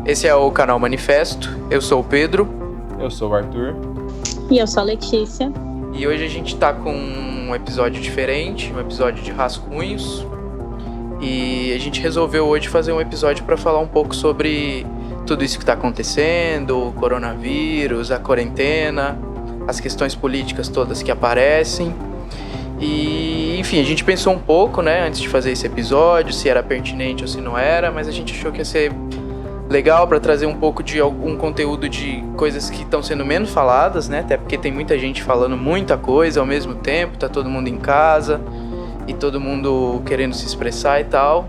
Esse é o canal Manifesto, eu sou o Pedro. Eu sou o Arthur. E eu sou a Letícia. E hoje a gente tá com um episódio diferente, um episódio de rascunhos. E a gente resolveu hoje fazer um episódio para falar um pouco sobre tudo isso que está acontecendo, o coronavírus, a quarentena, as questões políticas todas que aparecem. E, enfim, a gente pensou um pouco, né, antes de fazer esse episódio, se era pertinente ou se não era, mas a gente achou que ia ser legal para trazer um pouco de algum conteúdo de coisas que estão sendo menos faladas, né, até porque tem muita gente falando muita coisa ao mesmo tempo, tá todo mundo em casa e todo mundo querendo se expressar e tal,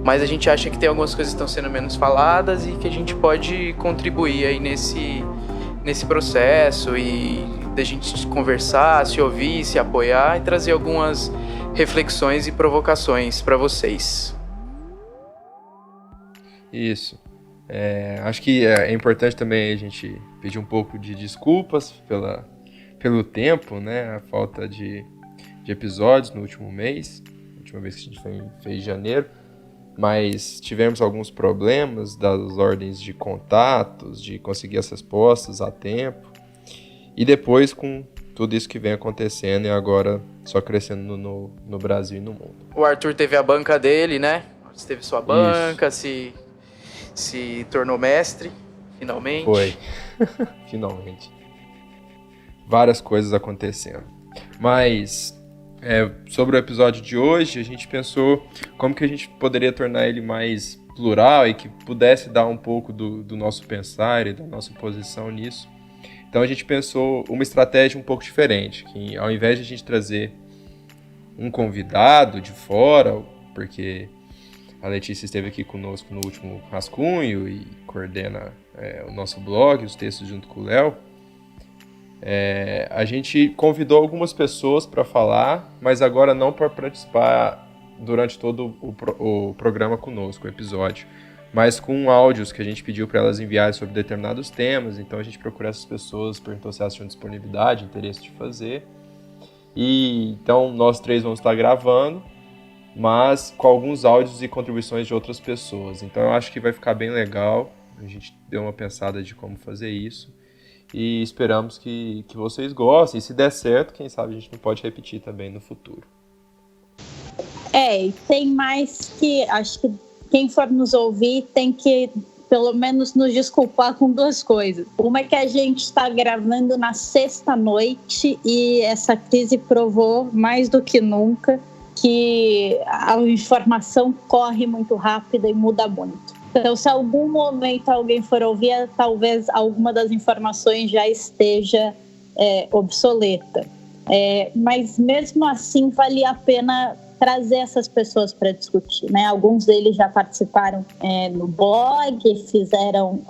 mas a gente acha que tem algumas coisas que estão sendo menos faladas e que a gente pode contribuir aí nesse processo e da gente conversar, se ouvir, se apoiar e trazer algumas reflexões e provocações para vocês. Isso. Acho que é importante também a gente pedir um pouco de desculpas pelo tempo, né? A falta de episódios no último mês. A última vez que a gente fez em janeiro. Mas tivemos alguns problemas das ordens de contatos, de conseguir as respostas a tempo. E depois com tudo isso que vem acontecendo e agora só crescendo no Brasil e no mundo. O Arthur teve a banca dele, né? Você teve sua banca, se tornou mestre, finalmente. Foi, finalmente. Várias coisas acontecendo. Mas, sobre o episódio de hoje, a gente pensou como que a gente poderia tornar ele mais plural e que pudesse dar um pouco do nosso pensar e da nossa posição nisso. Então a gente pensou uma estratégia um pouco diferente, que ao invés de a gente trazer um convidado de fora, porque a Letícia esteve aqui conosco no último rascunho e coordena o nosso blog, os textos junto com o Léo. A gente convidou algumas pessoas para falar, mas agora não para participar durante todo o programa conosco, o episódio, mas com áudios que a gente pediu para elas enviarem sobre determinados temas. Então a gente procurou essas pessoas, perguntou se elas tinham disponibilidade, interesse de fazer. E então nós três vamos estar gravando, mas com alguns áudios e contribuições de outras pessoas. Então eu acho que vai ficar bem legal. A gente deu uma pensada de como fazer isso e esperamos que vocês gostem. E se der certo, quem sabe a gente não pode repetir também no futuro. E tem mais que acho que quem for nos ouvir tem que pelo menos nos desculpar com duas coisas. Uma é que a gente está gravando na sexta-noite e essa crise provou mais do que nunca que a informação corre muito rápido e muda muito. Então, se algum momento alguém for ouvir, talvez alguma das informações já esteja obsoleta. Mas mesmo assim, vale a pena trazer essas pessoas para discutir, né? Alguns deles já participaram no blog, fizeram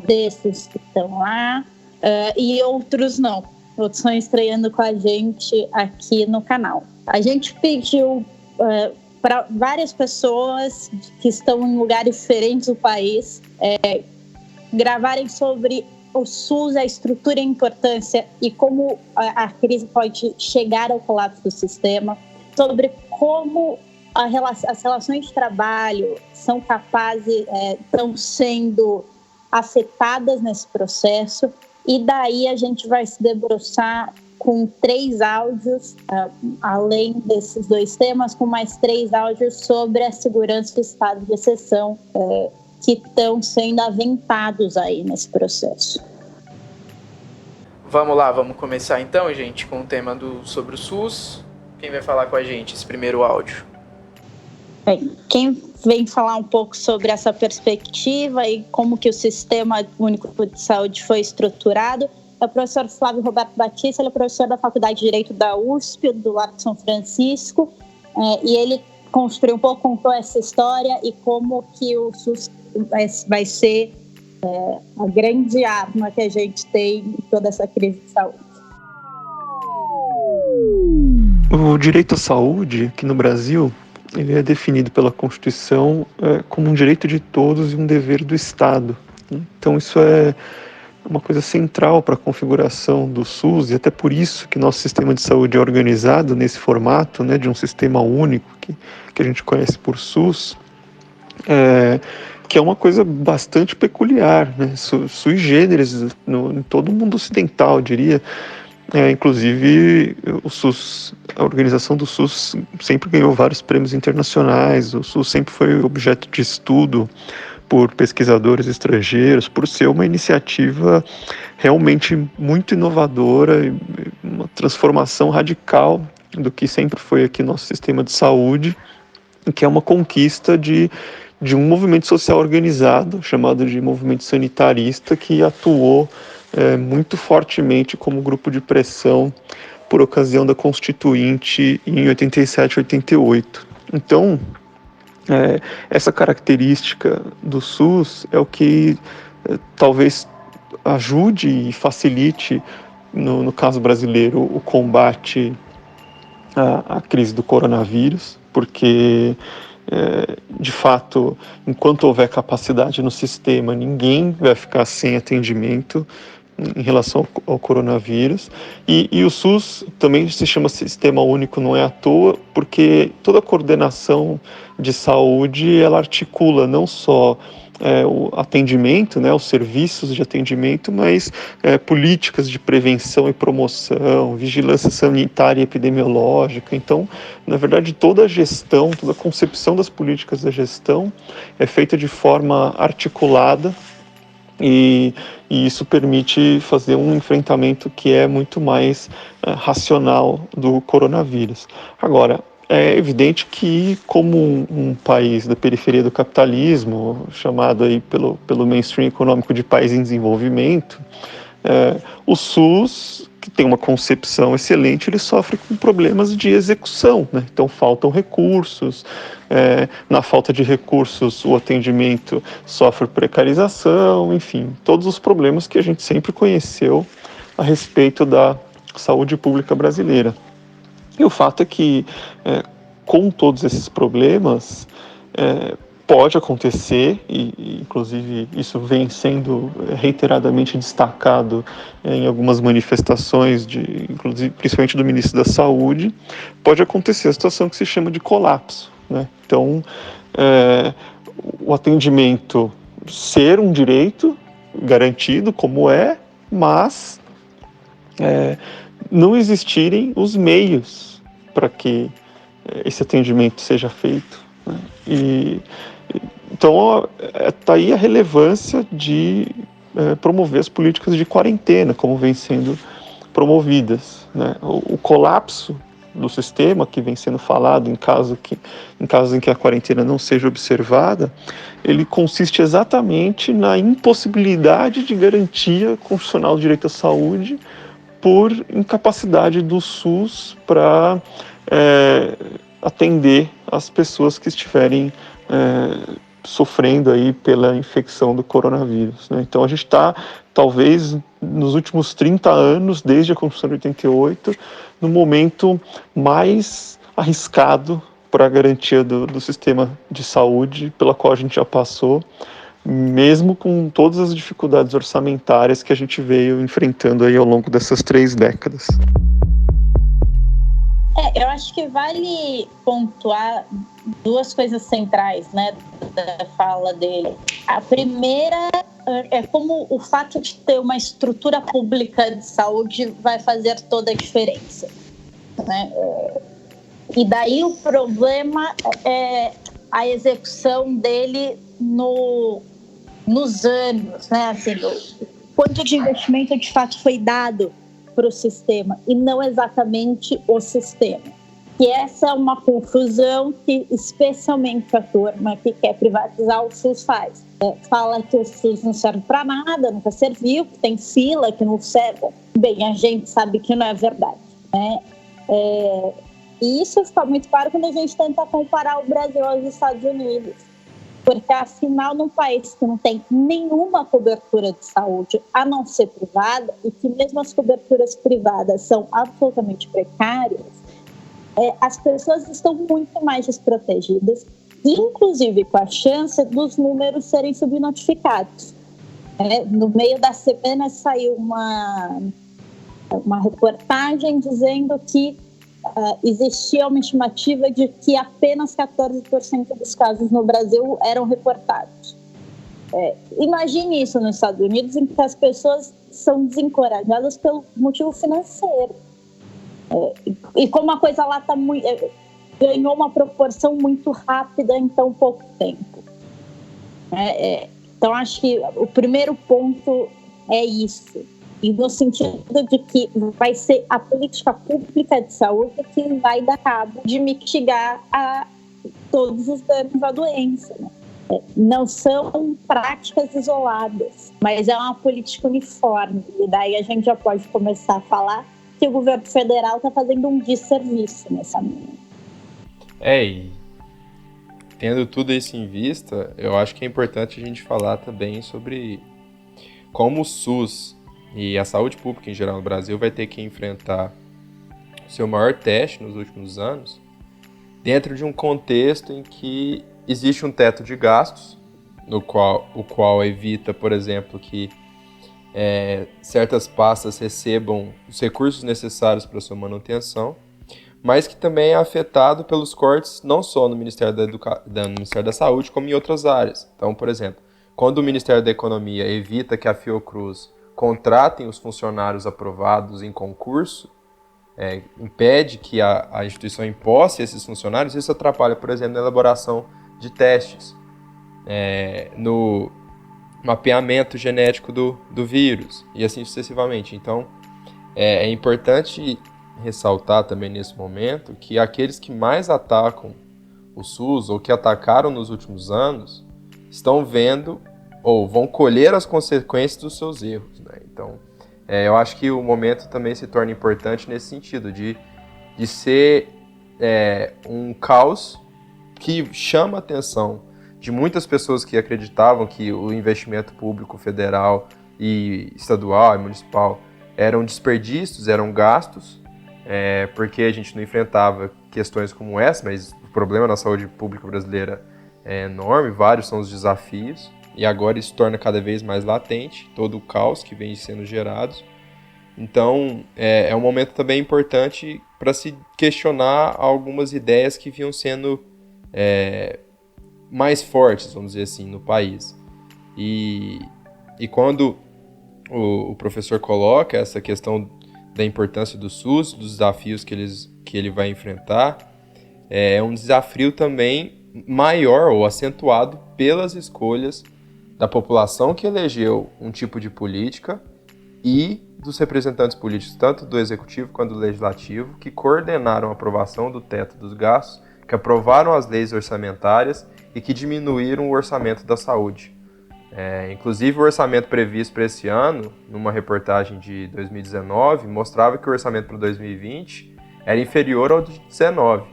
textos que estão lá, e outros não. Outros estão estreando com a gente aqui no canal. A gente pediu para várias pessoas que estão em lugares diferentes do país gravarem sobre o SUS, a estrutura e a importância e como a crise pode chegar ao colapso do sistema, sobre como as relações de trabalho são capazes, estão sendo afetadas nesse processo, e daí a gente vai se debruçar com 3 áudios, além desses 2 temas, com mais 3 áudios sobre a segurança e estado de exceção que estão sendo aventados aí nesse processo. Vamos lá, vamos começar então, gente, com o tema sobre o SUS. Quem vai falar com a gente esse primeiro áudio? Bem, quem vem falar um pouco sobre essa perspectiva e como que o Sistema Único de Saúde foi estruturado é o professor Flávio Roberto Batista. Ele é professor da Faculdade de Direito da USP, do Largo São Francisco, e ele construiu um pouco, contou essa história e como que o SUS vai ser a grande arma que a gente tem em toda essa crise de saúde. O direito à saúde, aqui no Brasil, ele é definido pela Constituição como um direito de todos e um dever do Estado. Então isso é uma coisa central para a configuração do SUS, e até por isso que nosso sistema de saúde é organizado nesse formato, né, de um sistema único que a gente conhece por SUS. que é uma coisa bastante peculiar, né? Sui generis em todo o mundo ocidental, eu diria. Inclusive, o SUS, a organização do SUS sempre ganhou vários prêmios internacionais, o SUS sempre foi objeto de estudo por pesquisadores estrangeiros, por ser uma iniciativa realmente muito inovadora, uma transformação radical do que sempre foi aqui nosso sistema de saúde, que é uma conquista de um movimento social organizado, chamado de movimento sanitarista, que atuou muito fortemente como grupo de pressão por ocasião da Constituinte em 87 e 88. Então, essa característica do SUS é o que talvez ajude e facilite, no caso brasileiro, o combate à crise do coronavírus, porque de fato, enquanto houver capacidade no sistema, ninguém vai ficar sem atendimento em relação ao coronavírus. E o SUS também se chama Sistema Único, não é à toa, porque toda a coordenação de saúde, ela articula não só o atendimento, né, os serviços de atendimento, mas políticas de prevenção e promoção, vigilância sanitária e epidemiológica. Então, na verdade, toda a gestão, toda a concepção das políticas da gestão é feita de forma articulada e isso permite fazer um enfrentamento que é muito mais racional do coronavírus. Agora, é evidente que, como um país da periferia do capitalismo, chamado aí pelo mainstream econômico de país em desenvolvimento, o SUS, que tem uma concepção excelente, ele sofre com problemas de execução, né? Então faltam recursos, na falta de recursos o atendimento sofre precarização, enfim, todos os problemas que a gente sempre conheceu a respeito da saúde pública brasileira. E o fato é que, com todos esses problemas, pode acontecer, e inclusive isso vem sendo reiteradamente destacado em algumas manifestações, inclusive, principalmente do ministro da Saúde, pode acontecer a situação que se chama de colapso, né? Então, o atendimento ser um direito garantido, como mas não existirem os meios para que esse atendimento seja feito, né? Então, está aí a relevância de promover as políticas de quarentena, como vem sendo promovidas, né? O colapso do sistema, que vem sendo falado em casos em que a quarentena não seja observada, ele consiste exatamente na impossibilidade de garantia constitucional do direito à saúde por incapacidade do SUS para atender as pessoas que estiverem sofrendo aí pela infecção do coronavírus, né? Então a gente está, talvez, nos últimos 30 anos, desde a Constituição de 88, no momento mais arriscado para a garantia do sistema de saúde pela qual a gente já passou, mesmo com todas as dificuldades orçamentárias que a gente veio enfrentando aí ao longo dessas 3 décadas. Eu acho que vale pontuar 2 coisas centrais, né, da fala dele. A primeira é como o fato de ter uma estrutura pública de saúde vai fazer toda a diferença, né? E daí o problema é a execução dele nos anos, né? Assim, quanto de investimento de fato foi dado para o sistema e não exatamente o sistema. E essa é uma confusão que especialmente a turma que quer privatizar o SUS faz. Fala que o SUS não serve para nada, nunca serviu, que tem fila, que não serve. Bem, a gente sabe que não é verdade, né? E isso fica muito claro quando a gente tenta comparar o Brasil aos Estados Unidos. Porque, afinal, num país que não tem nenhuma cobertura de saúde, a não ser privada, e que mesmo as coberturas privadas são absolutamente precárias, as pessoas estão muito mais desprotegidas, inclusive com a chance dos números serem subnotificados. No meio da semana saiu uma reportagem dizendo que existia uma estimativa de que apenas 14% dos casos no Brasil eram reportados. Imagine isso nos Estados Unidos, em que as pessoas são desencorajadas pelo motivo financeiro. E como a coisa lá ganhou uma proporção muito rápida em tão pouco tempo. Então, acho que o primeiro ponto é isso. E no sentido de que vai ser a política pública de saúde que vai dar cabo de mitigar todos os danos da doença, né? Não são práticas isoladas, mas é uma política uniforme. E daí a gente já pode começar a falar que o governo federal está fazendo um desserviço nessa linha. E tendo tudo isso em vista, eu acho que é importante a gente falar também sobre como o SUS e a saúde pública em geral no Brasil vai ter que enfrentar o seu maior teste nos últimos anos, dentro de um contexto em que existe um teto de gastos, o qual evita, por exemplo, que certas pastas recebam os recursos necessários para sua manutenção, mas que também é afetado pelos cortes não só no Ministério no Ministério da Saúde, como em outras áreas. Então, por exemplo, quando o Ministério da Economia evita que a Fiocruz contratem os funcionários aprovados em concurso, impede que a instituição imposse esses funcionários, isso atrapalha, por exemplo, na elaboração de testes, no mapeamento genético do vírus, e assim sucessivamente. Então, é importante ressaltar também nesse momento que aqueles que mais atacam o SUS, ou que atacaram nos últimos anos, estão vendo ou vão colher as consequências dos seus erros, né? Então, eu acho que o momento também se torna importante nesse sentido, de ser um caos que chama a atenção de muitas pessoas que acreditavam que o investimento público federal e estadual e municipal eram desperdícios, eram gastos, porque a gente não enfrentava questões como essa, mas o problema na saúde pública brasileira é enorme, vários são os desafios, e agora isso torna cada vez mais latente todo o caos que vem sendo gerado. Então, é um momento também importante para se questionar algumas ideias que vinham sendo mais fortes, vamos dizer assim, no país. E quando o professor coloca essa questão da importância do SUS, dos desafios que ele vai enfrentar, é um desafio também maior ou acentuado pelas escolhas da população que elegeu um tipo de política e dos representantes políticos, tanto do Executivo quanto do Legislativo, que coordenaram a aprovação do teto dos gastos, que aprovaram as leis orçamentárias e que diminuíram o orçamento da saúde. Inclusive, o orçamento previsto para esse ano, numa reportagem de 2019, mostrava que o orçamento para 2020 era inferior ao de 2019.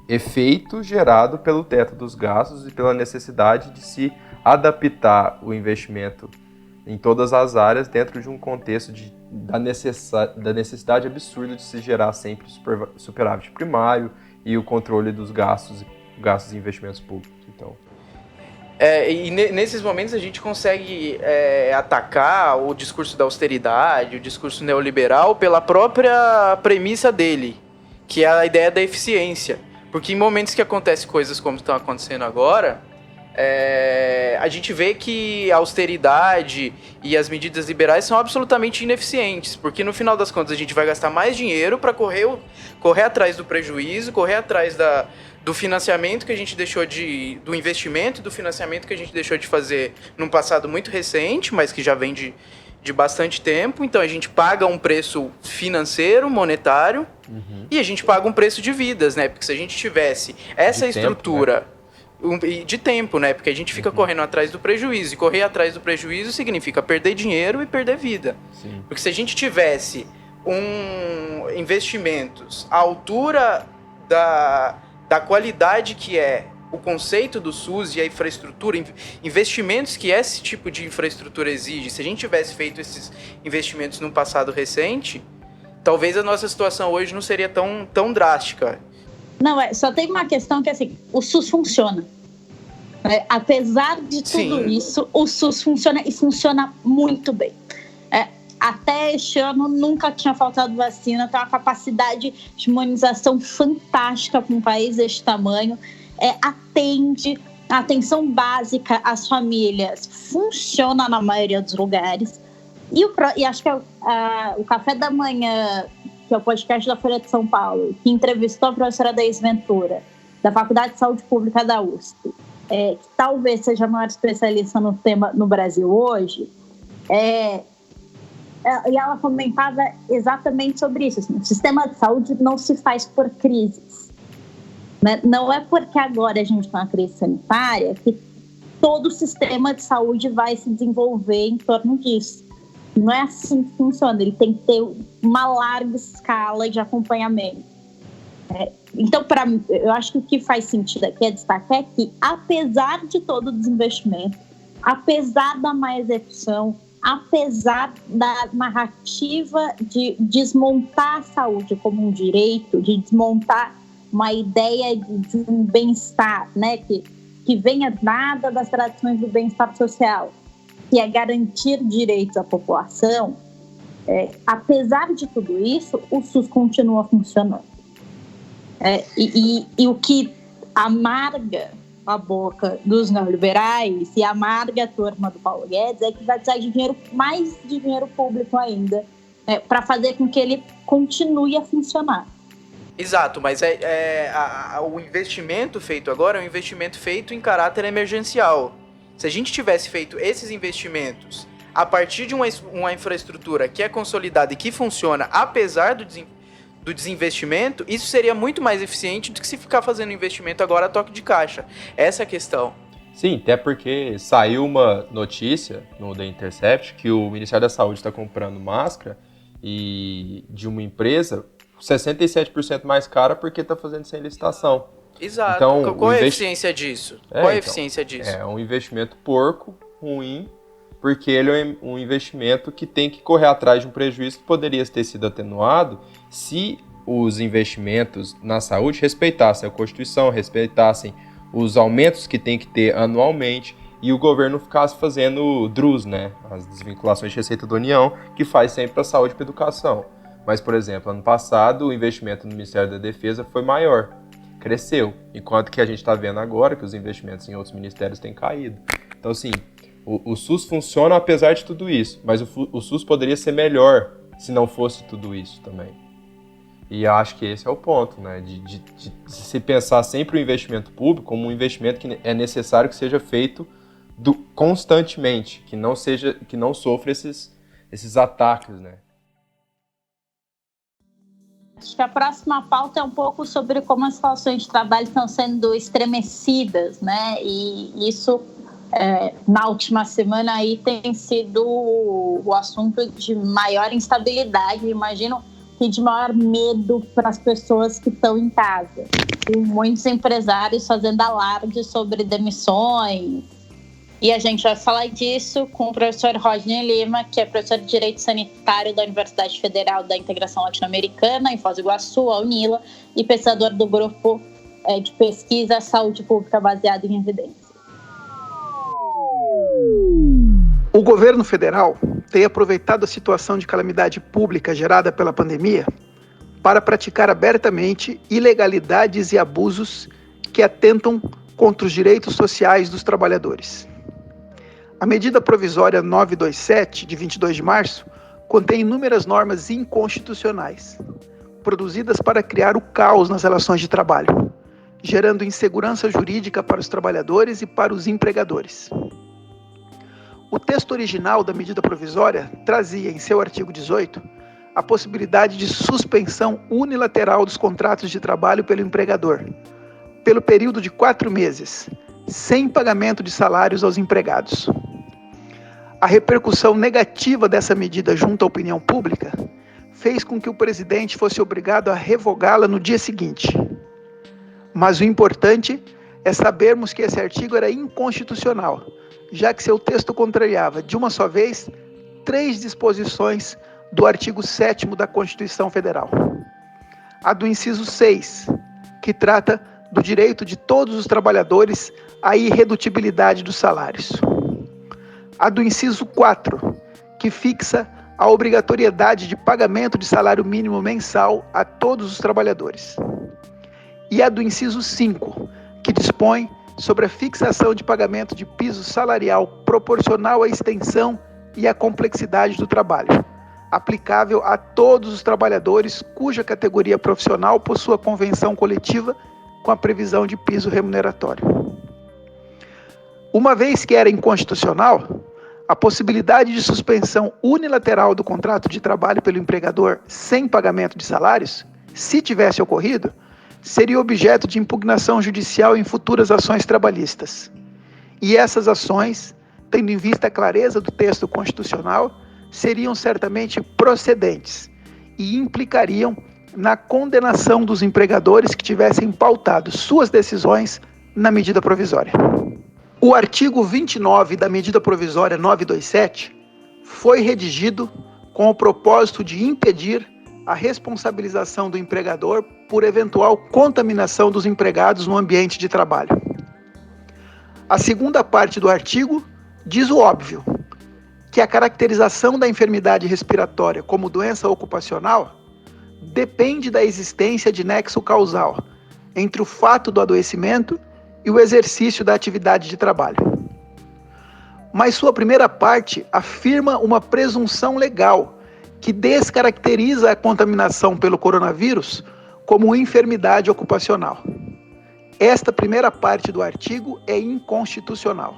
Efeito gerado pelo teto dos gastos e pela necessidade de se adaptar o investimento em todas as áreas dentro de um contexto da necessidade absurda de se gerar sempre superávit primário e o controle dos gastos e investimentos públicos. Então, e nesses momentos a gente consegue atacar o discurso da austeridade, o discurso neoliberal pela própria premissa dele, que é a ideia da eficiência. Porque em momentos que acontecem coisas como estão acontecendo agora, a gente vê que a austeridade e as medidas liberais são absolutamente ineficientes, porque no final das contas a gente vai gastar mais dinheiro para correr atrás do prejuízo, correr atrás do financiamento que a gente deixou do investimento e do financiamento que a gente deixou de fazer num passado muito recente, mas que já vem de bastante tempo. Então a gente paga um preço financeiro, monetário, e a gente paga um preço de vidas, né? Porque se a gente tivesse essa estrutura de tempo, né? Porque a gente fica correndo atrás do prejuízo, e correr atrás do prejuízo significa perder dinheiro e perder vida. Sim. Porque se a gente tivesse investimentos à altura da qualidade que é o conceito do SUS e a infraestrutura, investimentos que esse tipo de infraestrutura exige, se a gente tivesse feito esses investimentos num passado recente, talvez a nossa situação hoje não seria tão drástica. Não, só tem uma questão que assim, o SUS funciona. Apesar de tudo isso, o SUS funciona e funciona muito bem. até este ano nunca tinha faltado vacina, tem uma capacidade de imunização fantástica para um país deste tamanho, atende a atenção básica às famílias, funciona na maioria dos lugares. E acho que o Café da Manhã, que é o podcast da Folha de São Paulo, que entrevistou a professora Deise Ventura, da Faculdade de Saúde Pública da USP, que talvez seja a maior especialista no tema no Brasil hoje, e ela comentava exatamente sobre isso. Assim, o sistema de saúde não se faz por crises. Né? Não é porque agora a gente está na crise sanitária que todo o sistema de saúde vai se desenvolver em torno disso. Não é assim que funciona. Ele tem que ter uma larga escala de acompanhamento. Então, eu acho que o que faz sentido aqui é destacar que, apesar de todo o desinvestimento, apesar da má execução, apesar da narrativa de desmontar a saúde como um direito, de desmontar uma ideia de um bem-estar, né, que venha nada das tradições do bem-estar social, que é garantir direitos à população, apesar de tudo isso, o SUS continua funcionando. E o que amarga a boca dos neoliberais e amarga a turma do Paulo Guedes é que vai precisar de mais dinheiro público ainda, para fazer com que ele continue a funcionar. Exato, mas o investimento feito agora é um investimento feito em caráter emergencial. Se a gente tivesse feito esses investimentos a partir de uma infraestrutura que é consolidada e que funciona, apesar do desinvestimento, isso seria muito mais eficiente do que se ficar fazendo investimento agora a toque de caixa. Essa é a questão. Sim, até porque saiu uma notícia no The Intercept que o Ministério da Saúde está comprando máscara de uma empresa 67% mais cara porque está fazendo sem licitação. Exato. Então, qual é a eficiência disso? Qual é a eficiência disso? É um investimento porco, ruim, porque ele é um investimento que tem que correr atrás de um prejuízo que poderia ter sido atenuado se os investimentos na saúde respeitassem a Constituição, respeitassem os aumentos que tem que ter anualmente e o governo ficasse fazendo DRUs, né? As desvinculações de receita da União, que faz sempre para a saúde e para a educação. Mas, por exemplo, ano passado o investimento no Ministério da Defesa foi maior, cresceu, enquanto que a gente está vendo agora que os investimentos em outros ministérios têm caído. Então, assim, o SUS funciona apesar de tudo isso, mas o SUS poderia ser melhor se não fosse tudo isso também. E acho que esse é o ponto, né? De se pensar sempre o investimento público como um investimento que é necessário que seja feito constantemente, que não sofra esses ataques, né? Acho que a próxima pauta é um pouco sobre como as relações de trabalho estão sendo estremecidas, né? E isso, na última semana, aí tem sido o assunto de maior instabilidade, imagino que de maior medo para as pessoas que estão em casa. Com muitos empresários fazendo alarde sobre demissões. E a gente vai falar disso com o professor Rodney Lima, que é professor de Direito Sanitário da Universidade Federal da Integração Latino-Americana, em Foz do Iguaçu, a UNILA, e pesquisador do Grupo de Pesquisa Saúde Pública Baseada em Evidência. O governo federal tem aproveitado a situação de calamidade pública gerada pela pandemia para praticar abertamente ilegalidades e abusos que atentam contra os direitos sociais dos trabalhadores. A medida provisória 927, de 22 de março, contém inúmeras normas inconstitucionais, produzidas para criar o caos nas relações de trabalho, gerando insegurança jurídica para os trabalhadores e para os empregadores. O texto original da medida provisória trazia, em seu artigo 18, a possibilidade de suspensão unilateral dos contratos de trabalho pelo empregador, pelo período de 4 meses, sem pagamento de salários aos empregados. A repercussão negativa dessa medida junto à opinião pública fez com que o presidente fosse obrigado a revogá-la no dia seguinte. Mas o importante é sabermos que esse artigo era inconstitucional, já que seu texto contrariava, de uma só vez, 3 disposições do artigo 7º da Constituição Federal. A do inciso 6, que trata do direito de todos os trabalhadores à irredutibilidade dos salários. A do inciso 4, que fixa a obrigatoriedade de pagamento de salário mínimo mensal a todos os trabalhadores. E a do inciso 5, que dispõe sobre a fixação de pagamento de piso salarial proporcional à extensão e à complexidade do trabalho, aplicável a todos os trabalhadores cuja categoria profissional possua convenção coletiva com a previsão de piso remuneratório. Uma vez que era inconstitucional, a possibilidade de suspensão unilateral do contrato de trabalho pelo empregador sem pagamento de salários, se tivesse ocorrido, seria objeto de impugnação judicial em futuras ações trabalhistas. E essas ações, tendo em vista a clareza do texto constitucional, seriam certamente procedentes e implicariam na condenação dos empregadores que tivessem pautado suas decisões na medida provisória. O artigo 29 da medida provisória 927 foi redigido com o propósito de impedir a responsabilização do empregador por eventual contaminação dos empregados no ambiente de trabalho. A segunda parte do artigo diz o óbvio, que a caracterização da enfermidade respiratória como doença ocupacional depende da existência de nexo causal entre o fato do adoecimento e o exercício da atividade de trabalho. Mas sua primeira parte afirma uma presunção legal que descaracteriza a contaminação pelo coronavírus como enfermidade ocupacional. Esta primeira parte do artigo é inconstitucional.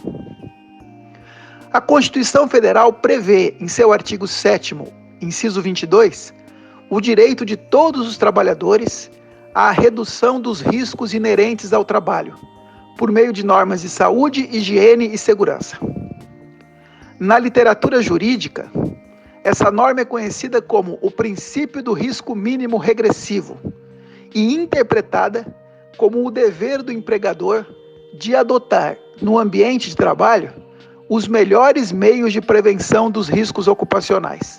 A Constituição Federal prevê, em seu artigo 7º, inciso 22, o direito de todos os trabalhadores à redução dos riscos inerentes ao trabalho, por meio de normas de saúde, higiene e segurança. Na literatura jurídica, essa norma é conhecida como o princípio do risco mínimo regressivo e interpretada como o dever do empregador de adotar, no ambiente de trabalho, os melhores meios de prevenção dos riscos ocupacionais.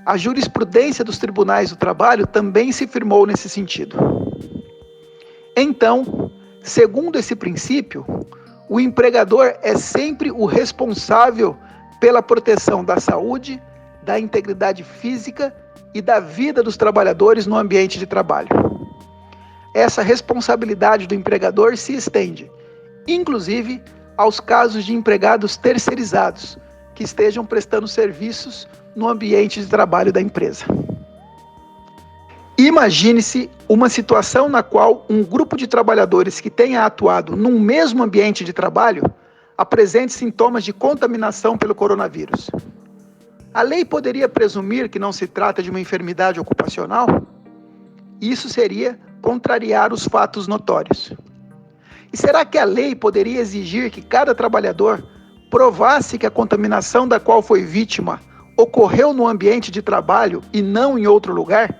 A jurisprudência dos tribunais do trabalho também se firmou nesse sentido. Então, segundo esse princípio, o empregador é sempre o responsável pela proteção da saúde, da integridade física e da vida dos trabalhadores no ambiente de trabalho. Essa responsabilidade do empregador se estende, inclusive, aos casos de empregados terceirizados que estejam prestando serviços no ambiente de trabalho da empresa. Imagine-se uma situação na qual um grupo de trabalhadores que tenha atuado num mesmo ambiente de trabalho apresente sintomas de contaminação pelo coronavírus. A lei poderia presumir que não se trata de uma enfermidade ocupacional? Isso seria contrariar os fatos notórios. E será que a lei poderia exigir que cada trabalhador provasse que a contaminação da qual foi vítima ocorreu no ambiente de trabalho e não em outro lugar?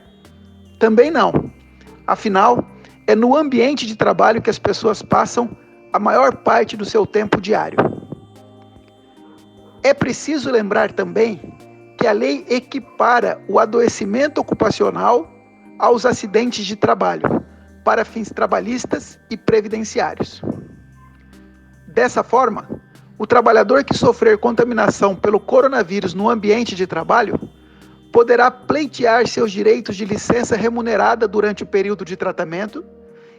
Também não. Afinal, é no ambiente de trabalho que as pessoas passam a maior parte do seu tempo diário. É preciso lembrar também que a lei equipara o adoecimento ocupacional aos acidentes de trabalho, para fins trabalhistas e previdenciários. Dessa forma, o trabalhador que sofrer contaminação pelo coronavírus no ambiente de trabalho poderá pleitear seus direitos de licença remunerada durante o período de tratamento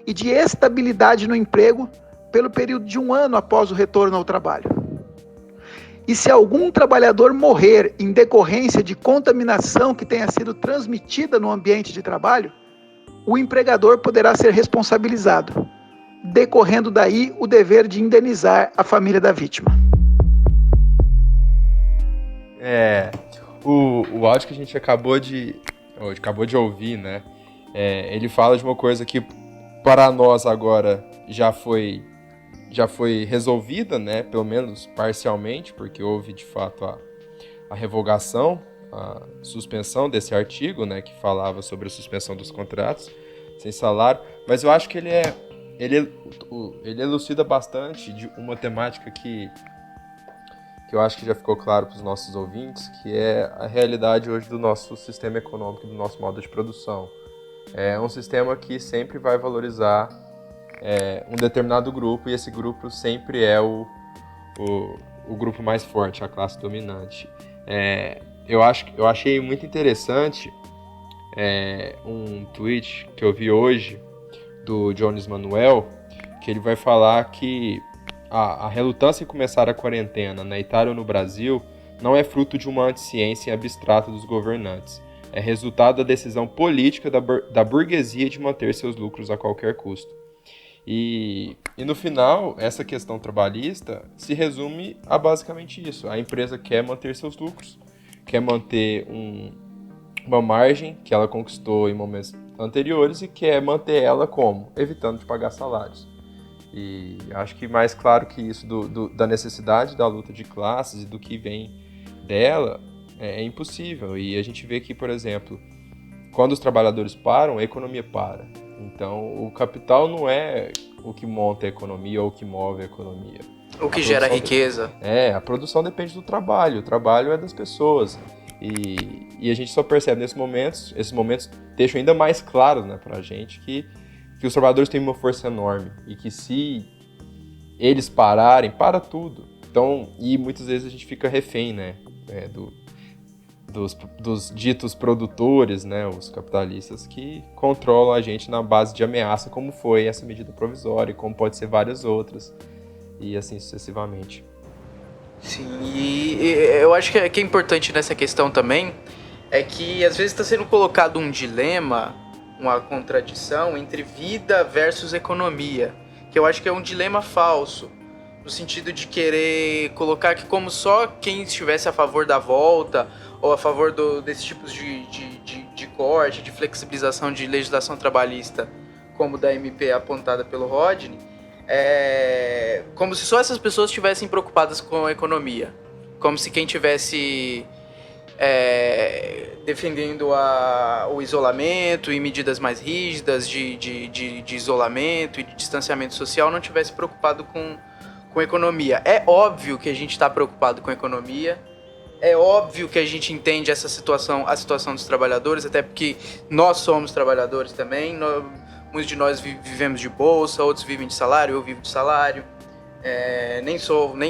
e de estabilidade no emprego pelo período de 1 ano após o retorno ao trabalho. E se algum trabalhador morrer em decorrência de contaminação que tenha sido transmitida no ambiente de trabalho, o empregador poderá ser responsabilizado, decorrendo daí o dever de indenizar a família da vítima. O áudio que a gente acabou de ouvir, né? Ele fala de uma coisa que para nós agora já foi resolvida, né? Pelo menos parcialmente, porque houve de fato a revogação, a suspensão desse artigo, né? Que falava sobre a suspensão dos contratos sem salário. Mas eu acho que ele elucida bastante de uma temática que eu acho que já ficou claro para os nossos ouvintes, que é a realidade hoje do nosso sistema econômico, do nosso modo de produção. É um sistema que sempre vai valorizar um determinado grupo, e esse grupo sempre é o grupo mais forte, a classe dominante. eu achei muito interessante um tweet que eu vi hoje do Jones Manuel, que ele vai falar que a relutância em começar a quarentena na Itália ou no Brasil não é fruto de uma anticiência abstrata dos governantes. É resultado da decisão política da burguesia de manter seus lucros a qualquer custo. E no final, essa questão trabalhista se resume a basicamente isso. A empresa quer manter seus lucros, quer manter uma margem que ela conquistou em momentos anteriores e quer manter ela como? Evitando de pagar salários. E acho que mais claro que isso da necessidade da luta de classes e do que vem dela é impossível. E a gente vê que, por exemplo, quando os trabalhadores param, a economia para. Então, o capital não é o que monta a economia ou o que move a economia. O que gera riqueza. A produção depende do trabalho. O trabalho é das pessoas. E a gente só percebe esses momentos deixam ainda mais claro, né, pra gente que os trabalhadores têm uma força enorme e que se eles pararem, para tudo. Então, e muitas vezes a gente fica refém, né, dos ditos produtores, né, os capitalistas que controlam a gente na base de ameaça, como foi essa medida provisória e como pode ser várias outras, e assim sucessivamente. Sim, e eu acho que é importante nessa questão também é que às vezes está sendo colocado um dilema, uma contradição entre vida versus economia, que eu acho que é um dilema falso, no sentido de querer colocar que como só quem estivesse a favor da volta ou a favor desses tipos de corte, de flexibilização de legislação trabalhista, como da MP apontada pelo Rodney, como se só essas pessoas estivessem preocupadas com a economia, como se quem tivesse defendendo o isolamento e medidas mais rígidas de isolamento e de distanciamento social não tivesse preocupado com a economia. É óbvio que a gente está preocupado com a economia, é óbvio que a gente entende a situação dos trabalhadores, até porque nós somos trabalhadores também, muitos de nós vivemos de bolsa, outros vivem de salário, eu vivo de salário,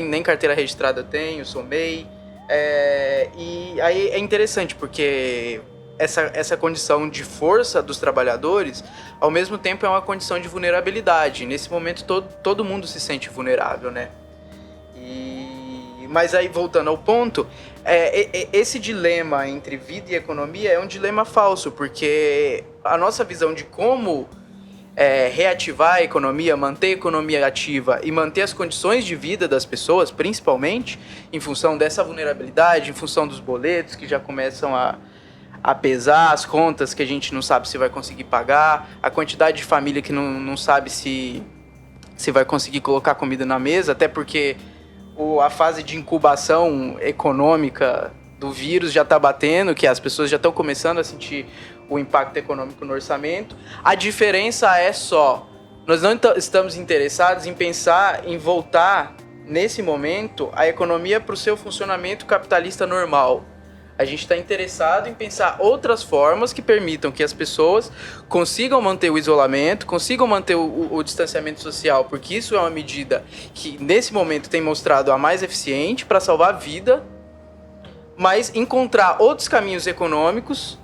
nem carteira registrada eu tenho, sou MEI. E aí é interessante porque essa condição de força dos trabalhadores ao mesmo tempo é uma condição de vulnerabilidade. Nesse momento todo mundo se sente vulnerável, né? Mas aí voltando ao ponto, esse dilema entre vida e economia é um dilema falso, porque a nossa visão de como reativar a economia, manter a economia ativa e manter as condições de vida das pessoas, principalmente em função dessa vulnerabilidade, em função dos boletos que já começam a pesar, as contas que a gente não sabe se vai conseguir pagar, a quantidade de família que não sabe se vai conseguir colocar comida na mesa, até porque a fase de incubação econômica do vírus já está batendo, que as pessoas já estão começando a sentir o impacto econômico no orçamento. A diferença é só, nós não estamos interessados em pensar em voltar, nesse momento, a economia para o seu funcionamento capitalista normal. A gente está interessado em pensar outras formas que permitam que as pessoas consigam manter o isolamento, consigam manter o distanciamento social, porque isso é uma medida que, nesse momento, tem mostrado a mais eficiente para salvar a vida, mas encontrar outros caminhos econômicos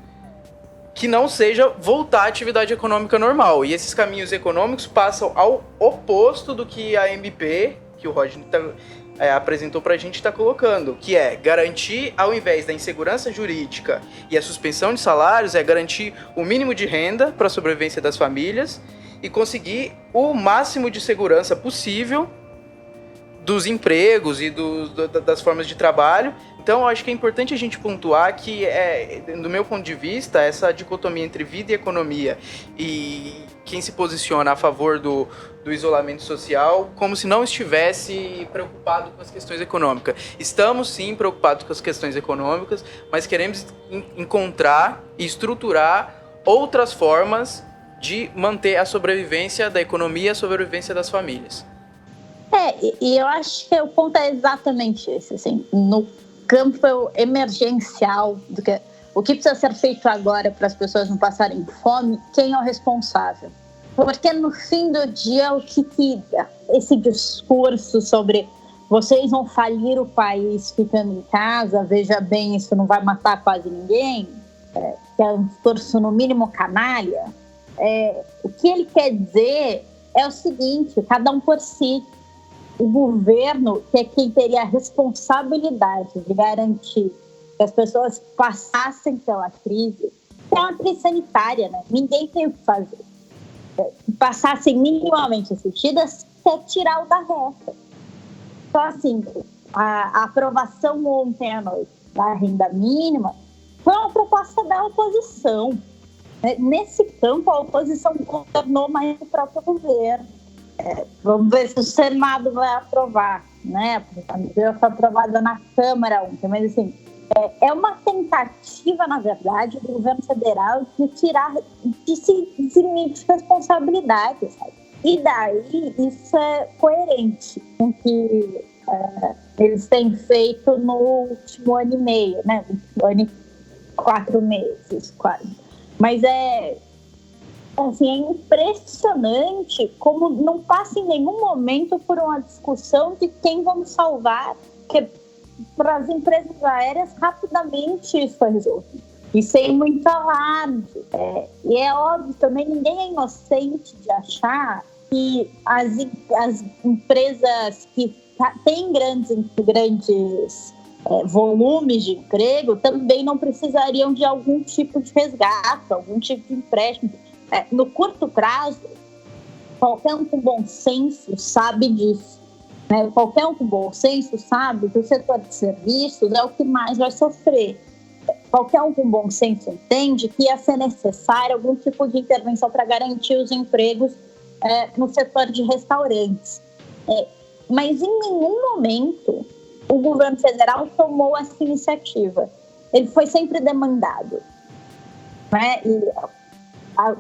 que não seja voltar à atividade econômica normal. E esses caminhos econômicos passam ao oposto do que a MP, que o Rodney apresentou para a gente, está colocando, que é garantir, ao invés da insegurança jurídica e a suspensão de salários, garantir o mínimo de renda para a sobrevivência das famílias e conseguir o máximo de segurança possível dos empregos e das formas de trabalho. Então, eu acho que é importante a gente pontuar que, do meu ponto de vista, essa dicotomia entre vida e economia e quem se posiciona a favor do isolamento social, como se não estivesse preocupado com as questões econômicas. Estamos, sim, preocupados com as questões econômicas, mas queremos encontrar e estruturar outras formas de manter a sobrevivência da economia e a sobrevivência das famílias. E eu acho que o ponto é exatamente esse, assim, no campo emergencial, o que precisa ser feito agora para as pessoas não passarem fome, quem é o responsável? Porque no fim do dia, esse discurso sobre vocês vão falir o país ficando em casa, veja bem, isso não vai matar quase ninguém, que é um discurso no mínimo canalha, o que ele quer dizer é o seguinte: cada um por si. O governo, que é quem teria a responsabilidade de garantir que as pessoas passassem pela crise, é uma crise sanitária, né? Ninguém tem o que fazer. Que passassem minimamente assistidas, quer tirar o da reta. Então, assim, a aprovação ontem à noite da renda mínima foi uma proposta da oposição. Nesse campo, a oposição governou mais que o próprio governo. Vamos ver se o Senado vai aprovar, né? A medida foi aprovada na Câmara ontem, mas assim, é uma tentativa, na verdade, do governo federal de se eximir de responsabilidade, sabe? E daí isso é coerente com o que eles têm feito no último ano e meio, né? Um ano e 4 meses, quase. Mas assim, é impressionante como não passa em nenhum momento por uma discussão de quem vamos salvar, porque para as empresas aéreas rapidamente isso foi resolvido. E sem muito alarde. E é óbvio também, ninguém é inocente de achar que as empresas que têm grandes volumes de emprego também não precisariam de algum tipo de resgate, algum tipo de empréstimo. No curto prazo, qualquer um com bom senso sabe disso. Né? Qualquer um com bom senso sabe que o setor de serviços é o que mais vai sofrer. Qualquer um com bom senso entende que ia ser necessário algum tipo de intervenção para garantir os empregos no setor de restaurantes. Mas em nenhum momento o governo federal tomou essa iniciativa. Ele foi sempre demandado. Né?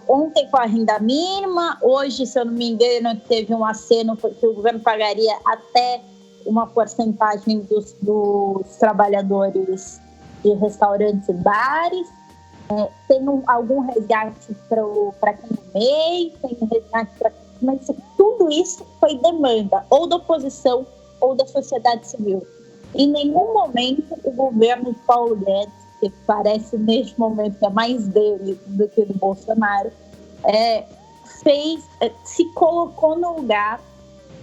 Ontem com a renda mínima, hoje, se eu não me engano, teve um aceno porque o governo pagaria até uma porcentagem dos trabalhadores de restaurantes e bares. Tem algum resgate para quem é MEI, tem resgate para... Mas tudo isso foi demanda, ou da oposição ou da sociedade civil. Em nenhum momento o governo de Paulo Guedes, que parece neste momento que é mais dele do que do Bolsonaro, se colocou no lugar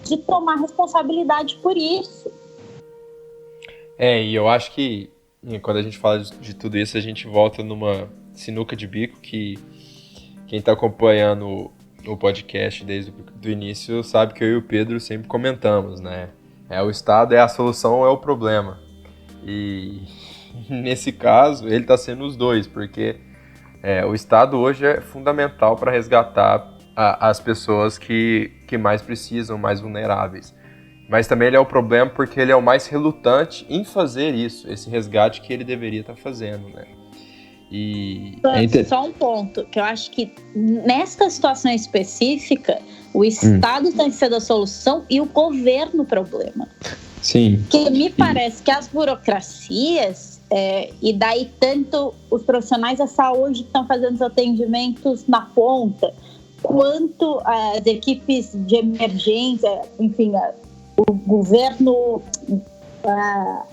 de tomar responsabilidade por isso. E eu acho que quando a gente fala de tudo isso, a gente volta numa sinuca de bico que quem está acompanhando o podcast desde o início sabe que eu e o Pedro sempre comentamos, né? O Estado é a solução ou é o problema. E nesse caso, ele está sendo os dois, porque o Estado hoje é fundamental para resgatar as pessoas que mais precisam, mais vulneráveis. Mas também ele é o problema porque ele é o mais relutante em fazer isso, esse resgate que ele deveria estar fazendo, né? Só um ponto, que eu acho que nessa situação específica, o Estado tem que ser a solução e o governo o problema. Sim. Porque me parece que as burocracias, e daí tanto os profissionais da saúde que estão fazendo os atendimentos na ponta, quanto as equipes de emergência, enfim, o governo,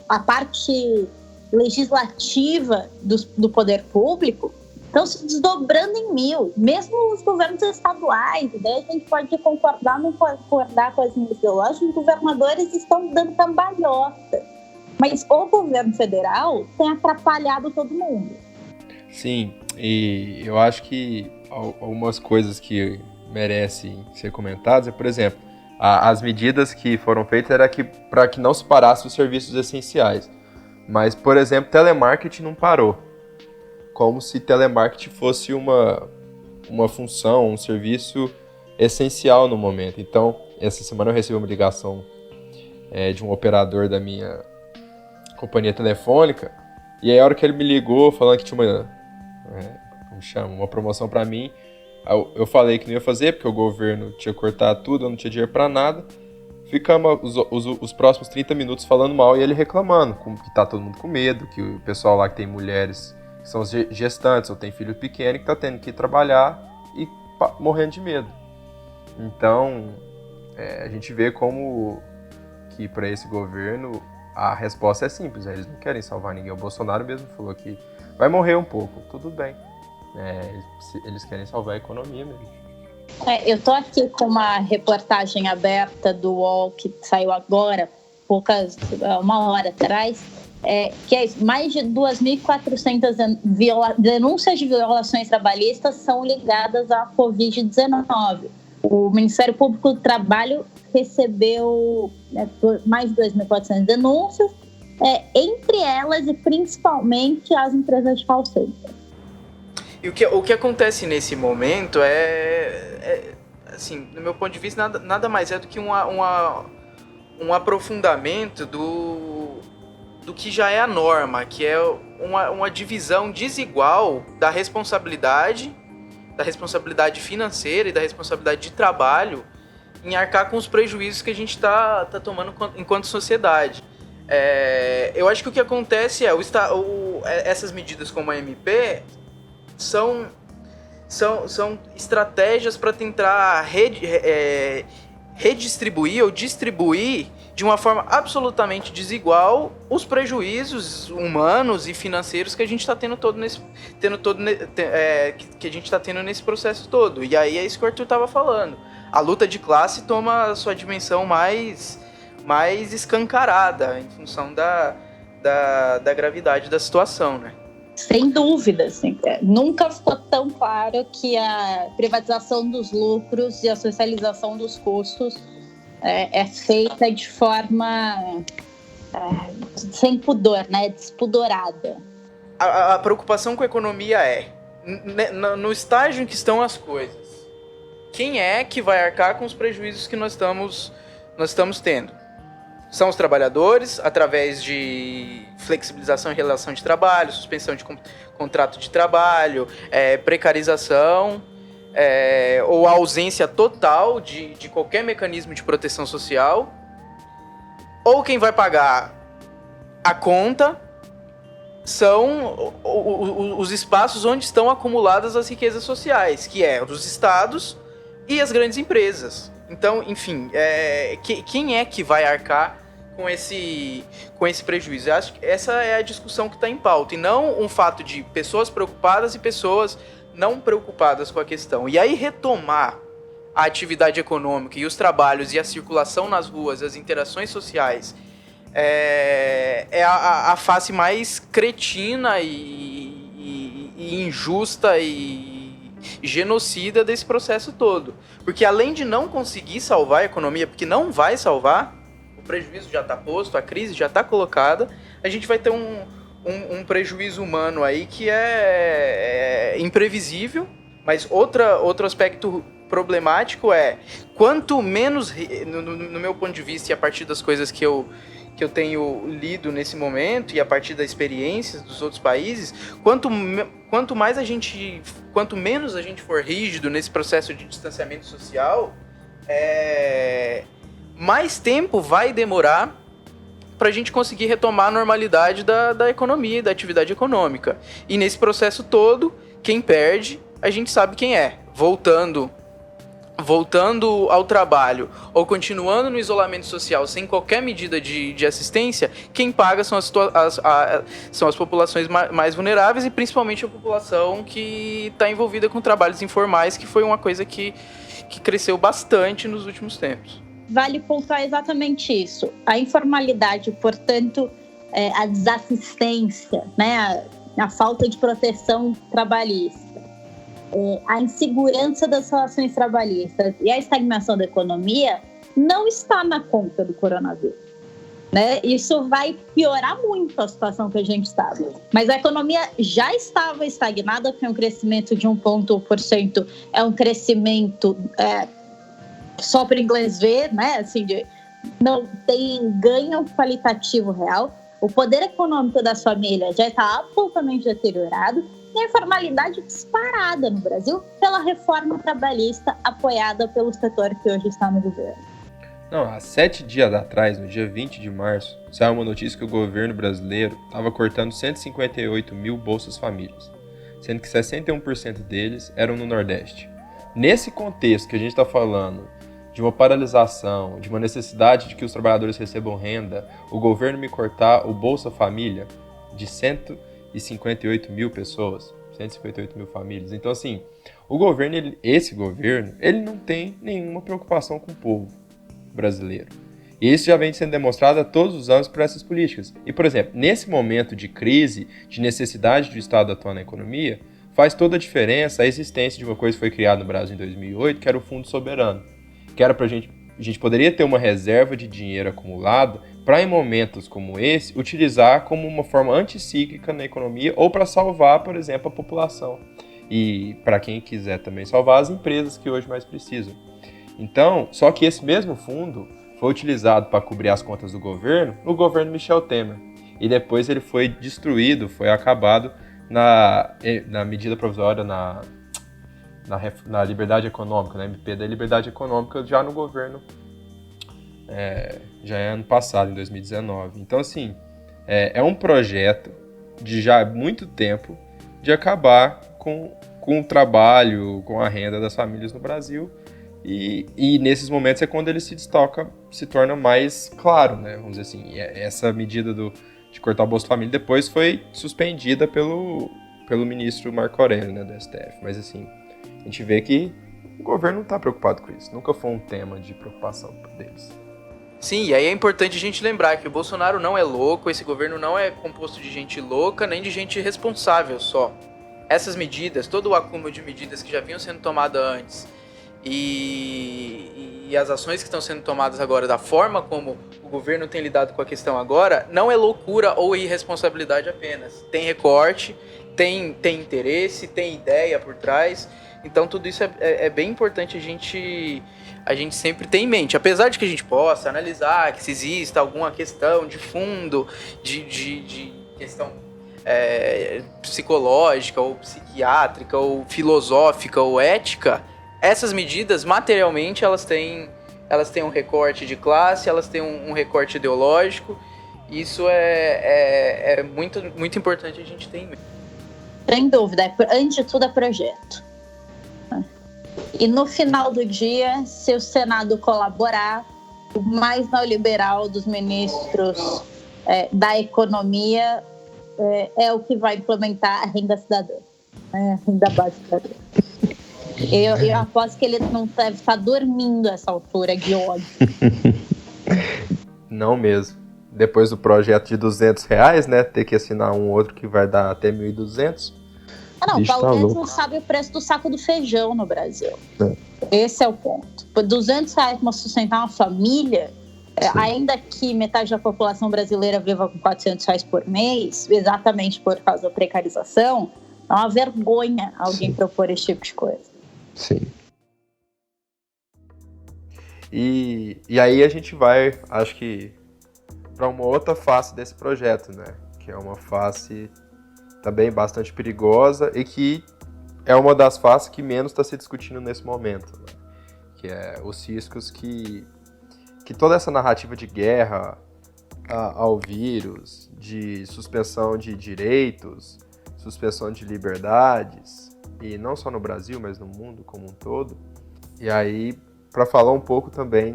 a parte legislativa do poder público, estão se desdobrando em mil, mesmo os governos estaduais. Daí a gente pode concordar ou não concordar com as linhas ideológicas, os governadores estão dando cambalhota, mas o governo federal tem atrapalhado todo mundo. Sim, e eu acho que algumas coisas que merecem ser comentadas por exemplo, as medidas que foram feitas era para que não se parasse os serviços essenciais. Mas, por exemplo, telemarketing não parou. Como se telemarketing fosse uma função, um serviço essencial no momento. Então, essa semana eu recebi uma ligação de um operador da minha companhia telefônica. E aí, a hora que ele me ligou, falando que tinha uma promoção para mim, eu falei que não ia fazer, porque o governo tinha cortado tudo, eu não tinha dinheiro para nada. Ficamos os próximos 30 minutos falando mal e ele reclamando, que tá todo mundo com medo, que o pessoal lá que tem mulheres que são gestantes ou tem filho pequeno que tá tendo que ir trabalhar e morrendo de medo. Então, a gente vê como que para esse governo a resposta é simples, eles não querem salvar ninguém. O Bolsonaro mesmo falou que vai morrer um pouco, tudo bem. Eles querem salvar a economia mesmo. Eu tô aqui com uma reportagem aberta do UOL que saiu agora, uma hora atrás, que é mais de 2.400 denúncias de violações trabalhistas são ligadas à Covid-19. O Ministério Público do Trabalho recebeu mais de 2.400 denúncias, entre elas e principalmente as empresas de call center. E o que acontece nesse momento assim, no meu ponto de vista, nada mais é do que um aprofundamento do que já é a norma, que é uma divisão desigual da responsabilidade financeira e da responsabilidade de trabalho em arcar com os prejuízos que a gente está tomando enquanto sociedade. Eu acho que o que acontece essas medidas como a MP são estratégias para tentar redistribuir ou distribuir de uma forma absolutamente desigual os prejuízos humanos e financeiros que a gente está tendo que a gente está tendo nesse processo todo. E aí é isso que o Arthur estava falando. A luta de classe toma a sua dimensão mais escancarada em função da gravidade da situação, né? Sem dúvida, assim, nunca ficou tão claro que a privatização dos lucros e a socialização dos custos é feita de forma sem pudor, né, despudorada. A preocupação com a economia no estágio em que estão as coisas, quem é que vai arcar com os prejuízos que nós estamos tendo? São os trabalhadores, através de flexibilização em relação de trabalho, suspensão de contrato de trabalho, precarização, ou a ausência total de qualquer mecanismo de proteção social. Ou quem vai pagar a conta são os espaços onde estão acumuladas as riquezas sociais, que os estados e as grandes empresas. Então, enfim, quem é que vai arcar com esse prejuízo? Eu acho que essa é a discussão que está em pauta, e não um fato de pessoas preocupadas e pessoas não preocupadas com a questão. E aí retomar a atividade econômica e os trabalhos e a circulação nas ruas, as interações sociais, a face mais cretina e injusta e genocida desse processo todo. Porque além de não conseguir salvar a economia, porque não vai salvar, o prejuízo já está posto, a crise já está colocada, a gente vai ter um prejuízo humano aí que é imprevisível. Mas outro aspecto problemático quanto menos, no meu ponto de vista e a partir das coisas que eu tenho lido nesse momento e a partir das experiências dos outros países, quanto menos a gente for rígido nesse processo de distanciamento social, mais tempo vai demorar para a gente conseguir retomar a normalidade da economia e da atividade econômica. E nesse processo todo, quem perde, a gente sabe quem é. Voltando ao trabalho ou continuando no isolamento social sem qualquer medida de assistência, quem paga são as populações mais vulneráveis e principalmente a população que está envolvida com trabalhos informais, que foi uma coisa que cresceu bastante nos últimos tempos. Vale pontuar exatamente isso. A informalidade, portanto, a desassistência, né, a falta de proteção trabalhista, a insegurança das relações trabalhistas e a estagnação da economia não está na conta do coronavírus, né? Isso vai piorar muito a situação que a gente estava. Mas a economia já estava estagnada, foi um crescimento de 1,1%, é um crescimento só para o inglês ver, né? Assim, não tem ganho qualitativo real. O poder econômico das famílias já está absolutamente deteriorado. E a informalidade disparada no Brasil pela reforma trabalhista apoiada pelo setor que hoje está no governo. Não, há 7 dias atrás, no dia 20 de março, saiu uma notícia que o governo brasileiro estava cortando 158 mil Bolsas Famílias, sendo que 61% deles eram no Nordeste. Nesse contexto que a gente está falando de uma paralisação, de uma necessidade de que os trabalhadores recebam renda, o governo me cortar o Bolsa Família de 158 mil pessoas, 158 mil famílias. Então, assim, esse governo, ele não tem nenhuma preocupação com o povo brasileiro. E isso já vem sendo demonstrado a todos os anos por essas políticas. E, por exemplo, nesse momento de crise, de necessidade do Estado atuar na economia, faz toda a diferença a existência de uma coisa que foi criada no Brasil em 2008, que era o Fundo Soberano. Que era pra gente poderia ter uma reserva de dinheiro acumulado para, em momentos como esse, utilizar como uma forma anticíclica na economia ou para salvar, por exemplo, a população. E para quem quiser também salvar as empresas que hoje mais precisam. Então, só que esse mesmo fundo foi utilizado para cobrir as contas do governo no governo Michel Temer. E depois ele foi destruído, foi acabado na medida provisória, na liberdade econômica, na MP da liberdade econômica, já no governo, já é ano passado, em 2019. Então, assim, é um projeto de já muito tempo de acabar com o trabalho, com a renda das famílias no Brasil. E nesses momentos é quando ele se destaca, se torna mais claro, né? Vamos dizer assim, essa medida de cortar o Bolsa Família depois foi suspendida pelo ministro Marco Aurélio, né, do STF. Mas, assim, a gente vê que o governo não está preocupado com isso. Nunca foi um tema de preocupação deles. Sim, e aí é importante a gente lembrar que o Bolsonaro não é louco, esse governo não é composto de gente louca, nem de gente irresponsável só. Essas medidas, todo o acúmulo de medidas que já vinham sendo tomadas antes e as ações que estão sendo tomadas agora, da forma como o governo tem lidado com a questão agora, não é loucura ou irresponsabilidade apenas. Tem recorte, tem interesse, tem ideia por trás. Então tudo isso é bem importante a gente sempre ter em mente. Apesar de que a gente possa analisar que se exista alguma questão de fundo, de questão psicológica ou psiquiátrica ou filosófica ou ética, essas medidas materialmente elas têm um recorte de classe, elas têm um recorte ideológico. Isso é muito, muito importante a gente ter em mente. Sem dúvida, antes de tudo é projeto. E no final do dia, se o Senado colaborar, o mais neoliberal dos ministros da economia é o que vai implementar a renda cidadã, a renda básica cidadã. Eu aposto que ele não deve estar dormindo essa altura de ódio. Não mesmo. Depois do projeto de R$200, né? Ter que assinar um outro que vai dar até 1.200. Não, Paulo Guedes não sabe o preço do saco do feijão no Brasil. Esse é o ponto. Por R$200 para sustentar uma família, ainda que metade da população brasileira viva com R$400 por mês, exatamente por causa da precarização, é uma vergonha alguém propor esse tipo de coisa. Sim. E aí a gente vai, acho que, para uma outra face desse projeto, né? Que é uma face também bastante perigosa e que é uma das faces que menos está se discutindo nesse momento, né? Que é os riscos que toda essa narrativa de guerra ao vírus, de suspensão de direitos, suspensão de liberdades, e não só no Brasil, mas no mundo como um todo. E aí, para falar um pouco também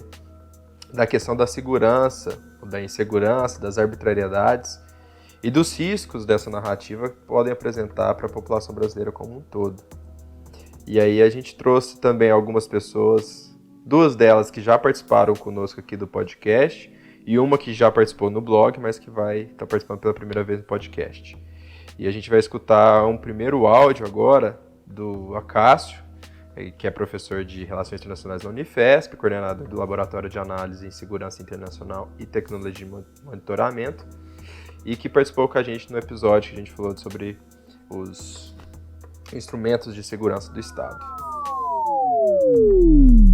da questão da segurança, da insegurança, das arbitrariedades e dos riscos dessa narrativa que podem apresentar para a população brasileira como um todo. E aí a gente trouxe também algumas pessoas, duas delas que já participaram conosco aqui do podcast e uma que já participou no blog, mas que vai estar participando pela primeira vez no podcast. E a gente vai escutar um primeiro áudio agora do Acácio, que é professor de Relações Internacionais da Unifesp, coordenador do Laboratório de Análise em Segurança Internacional e Tecnologia de Monitoramento, e que participou com a gente no episódio que a gente falou sobre os instrumentos de segurança do Estado.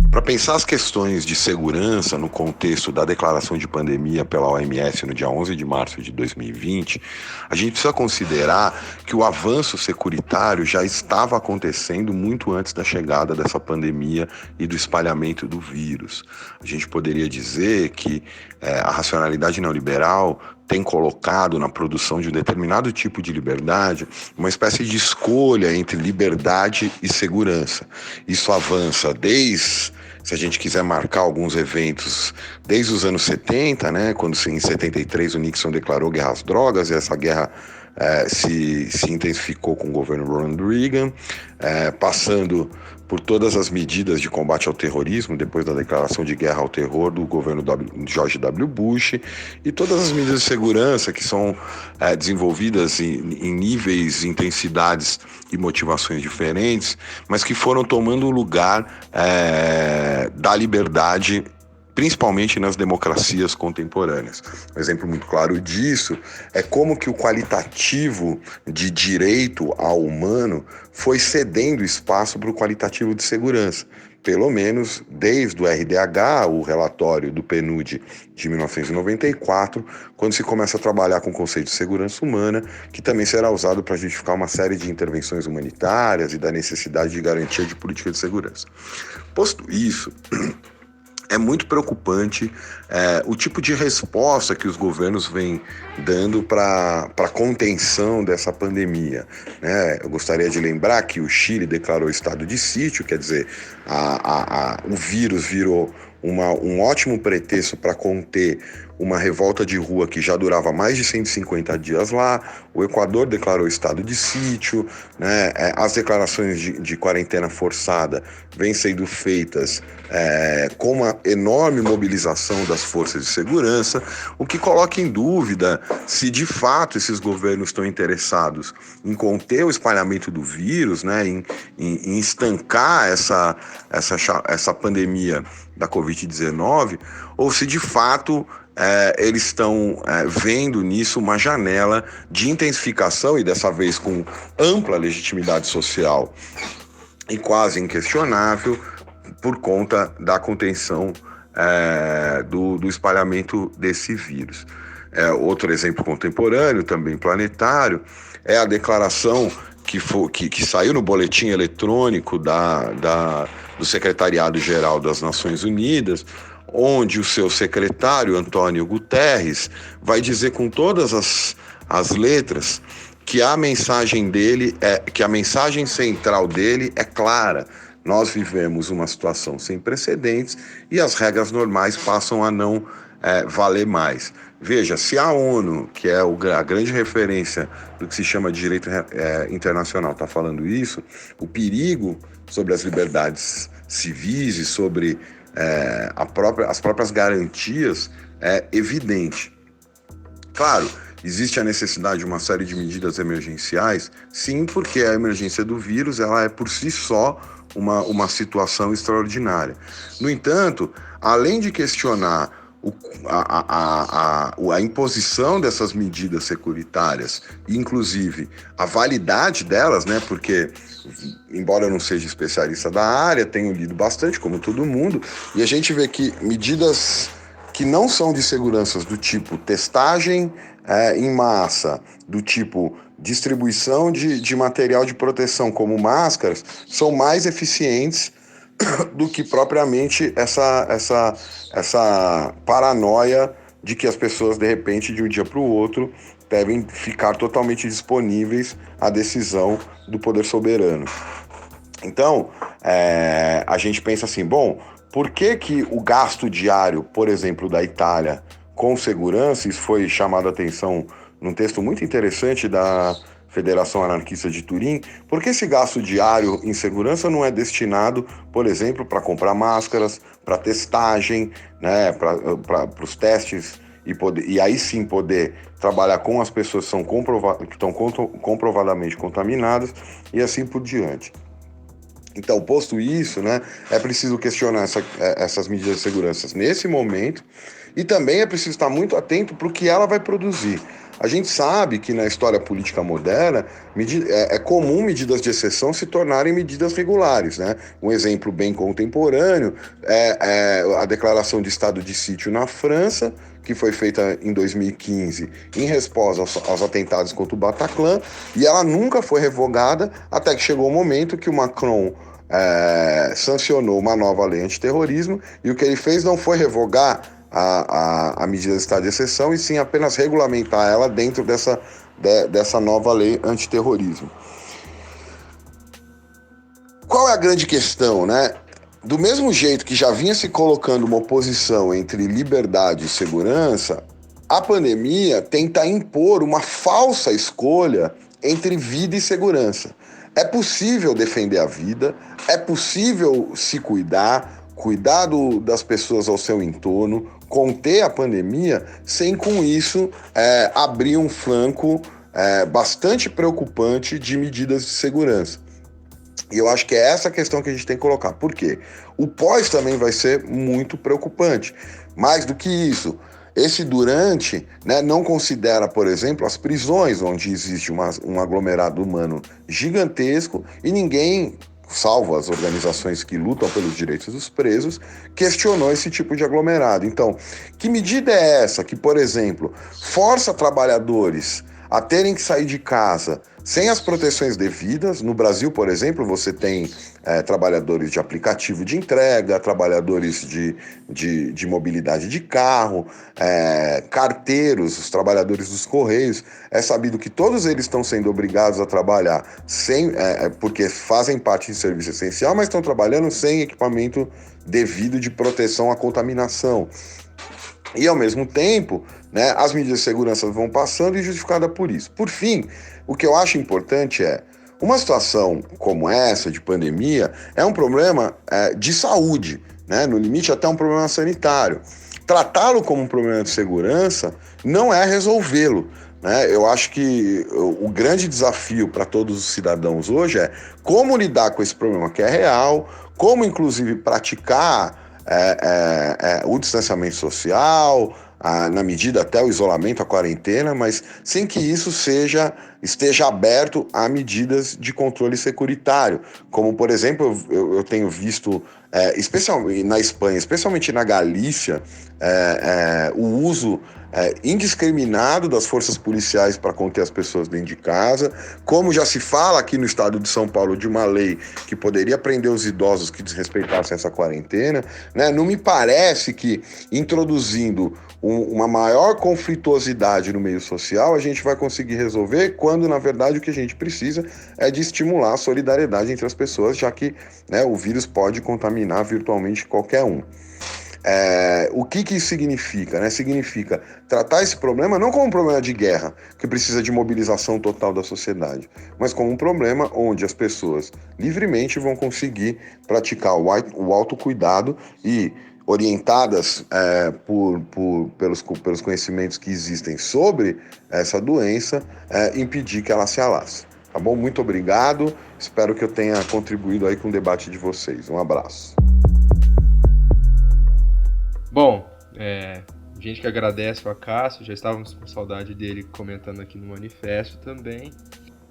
Para pensar as questões de segurança no contexto da declaração de pandemia pela OMS no dia 11 de março de 2020, a gente precisa considerar que o avanço securitário já estava acontecendo muito antes da chegada dessa pandemia e do espalhamento do vírus. A gente poderia dizer que a racionalidade neoliberal tem colocado na produção de um determinado tipo de liberdade uma espécie de escolha entre liberdade e segurança. Isso avança desde se a gente quiser marcar alguns eventos desde os anos 70, né, quando em 73 o Nixon declarou guerra às drogas, e essa guerra se intensificou com o governo Ronald Reagan, passando por todas as medidas de combate ao terrorismo, depois da declaração de guerra ao terror do governo George W. Bush, e todas as medidas de segurança que são desenvolvidas em níveis, intensidades e motivações diferentes, mas que foram tomando o lugar da liberdade, principalmente nas democracias contemporâneas. Um exemplo muito claro disso é como que o qualitativo de direito ao humano foi cedendo espaço para o qualitativo de segurança. Pelo menos desde o RDH, o relatório do PNUD de 1994, quando se começa a trabalhar com o conceito de segurança humana, que também será usado para justificar uma série de intervenções humanitárias e da necessidade de garantia de política de segurança. Posto isso, é muito preocupante o tipo de resposta que os governos vêm dando para a contenção dessa pandemia, né? Eu gostaria de lembrar que o Chile declarou estado de sítio, quer dizer, o vírus virou um ótimo pretexto para conter uma revolta de rua que já durava mais de 150 dias lá. O Equador declarou estado de sítio, né? As declarações de quarentena forçada vêm sendo feitas com uma enorme mobilização das forças de segurança, o que coloca em dúvida se de fato esses governos estão interessados em conter o espalhamento do vírus, né? em estancar essa pandemia da Covid-19, ou se de fato eles estão vendo nisso uma janela de intensificação, e dessa vez com ampla legitimidade social e quase inquestionável, por conta da contenção do espalhamento desse vírus. Outro exemplo contemporâneo, também planetário, é a declaração que saiu no boletim eletrônico do Secretariado-Geral das Nações Unidas, onde o seu secretário, Antônio Guterres, vai dizer com todas as letras que a mensagem central dele é clara. Nós vivemos uma situação sem precedentes e as regras normais passam a não valer mais. Veja, se a ONU, que é a grande referência do que se chama de direito internacional, está falando isso, o perigo sobre as liberdades civis e sobre as próprias garantias é evidente. Claro, existe a necessidade de uma série de medidas emergenciais, sim, porque a emergência do vírus ela é por si só uma situação extraordinária. No entanto, além de questionar a imposição dessas medidas securitárias, inclusive a validade delas, né? Porque, embora eu não seja especialista da área, tenho lido bastante, como todo mundo, e a gente vê que medidas que não são de segurança, do tipo testagem em massa, do tipo distribuição de material de proteção, como máscaras, são mais eficientes do que propriamente essa paranoia de que as pessoas, de repente, de um dia para o outro, devem ficar totalmente disponíveis à decisão do poder soberano. Então, a gente pensa assim, bom, por que o gasto diário, por exemplo, da Itália com segurança, isso foi chamado a atenção num texto muito interessante da Federação Anarquista de Turim, por que esse gasto diário em segurança não é destinado, por exemplo, para comprar máscaras, para testagem, né, para os testes, e aí sim poder trabalhar com as pessoas que estão comprovadamente contaminadas e assim por diante. Então, posto isso, né, é preciso questionar essas medidas de segurança nesse momento, e também é preciso estar muito atento para o que ela vai produzir. A gente sabe que na história política moderna é comum medidas de exceção se tornarem medidas regulares, né? Um exemplo bem contemporâneo é a declaração de estado de sítio na França, que foi feita em 2015 em resposta aos atentados contra o Bataclan, e ela nunca foi revogada até que chegou o momento que o Macron sancionou uma nova lei antiterrorismo, e o que ele fez não foi revogar a medida de estado de exceção, e sim apenas regulamentar ela dentro dessa nova lei antiterrorismo. Qual é a grande questão, né? do mesmo jeito que já vinha se colocando uma oposição entre liberdade e segurança, a pandemia tenta impor uma falsa escolha entre vida e segurança. É possível defender a vida, é possível se cuidar das pessoas ao seu entorno, conter a pandemia, sem com isso abrir um flanco bastante preocupante de medidas de segurança. E eu acho que é essa a questão que a gente tem que colocar. Por quê? O pós também vai ser muito preocupante. Mais do que isso, esse durante, né, não considera, por exemplo, as prisões, onde existe um aglomerado humano gigantesco e ninguém, salvo as organizações que lutam pelos direitos dos presos, questionou esse tipo de aglomerado. Então, que medida é essa que, por exemplo, força trabalhadores a terem que sair de casa sem as proteções devidas? No Brasil, por exemplo, você tem trabalhadores de aplicativo de entrega, trabalhadores de mobilidade de carro, carteiros, os trabalhadores dos Correios. É sabido que todos eles estão sendo obrigados a trabalhar porque fazem parte de serviço essencial, mas estão trabalhando sem equipamento devido de proteção à contaminação. E, ao mesmo tempo, né, as medidas de segurança vão passando e justificada por isso. Por fim, o que eu acho importante uma situação como essa, de pandemia, é um problema de saúde, né, no limite até um problema sanitário. Tratá-lo como um problema de segurança não é resolvê-lo. Né? Eu acho que o grande desafio para todos os cidadãos hoje é como lidar com esse problema que é real, como, inclusive, praticar o distanciamento social, na medida até o isolamento, a quarentena, mas sem que isso esteja aberto a medidas de controle securitário, como, por exemplo, eu tenho visto, especialmente na Espanha, especialmente na Galícia, o uso indiscriminado das forças policiais para conter as pessoas dentro de casa, como já se fala aqui no estado de São Paulo de uma lei que poderia prender os idosos que desrespeitassem essa quarentena, né? Não me parece que introduzindo uma maior conflituosidade no meio social a gente vai conseguir resolver, quando na verdade o que a gente precisa é de estimular a solidariedade entre as pessoas, já que, né, o vírus pode contaminar virtualmente qualquer um. O que isso significa? Né? Significa tratar esse problema não como um problema de guerra, que precisa de mobilização total da sociedade, mas como um problema onde as pessoas livremente vão conseguir praticar o autocuidado e, orientadas pelos conhecimentos que existem sobre essa doença, impedir que ela se alastre. Tá bom? Muito obrigado. Espero que eu tenha contribuído aí com o debate de vocês. Um abraço. Bom, gente que agradece o Acácio, já estávamos com saudade dele comentando aqui no manifesto também.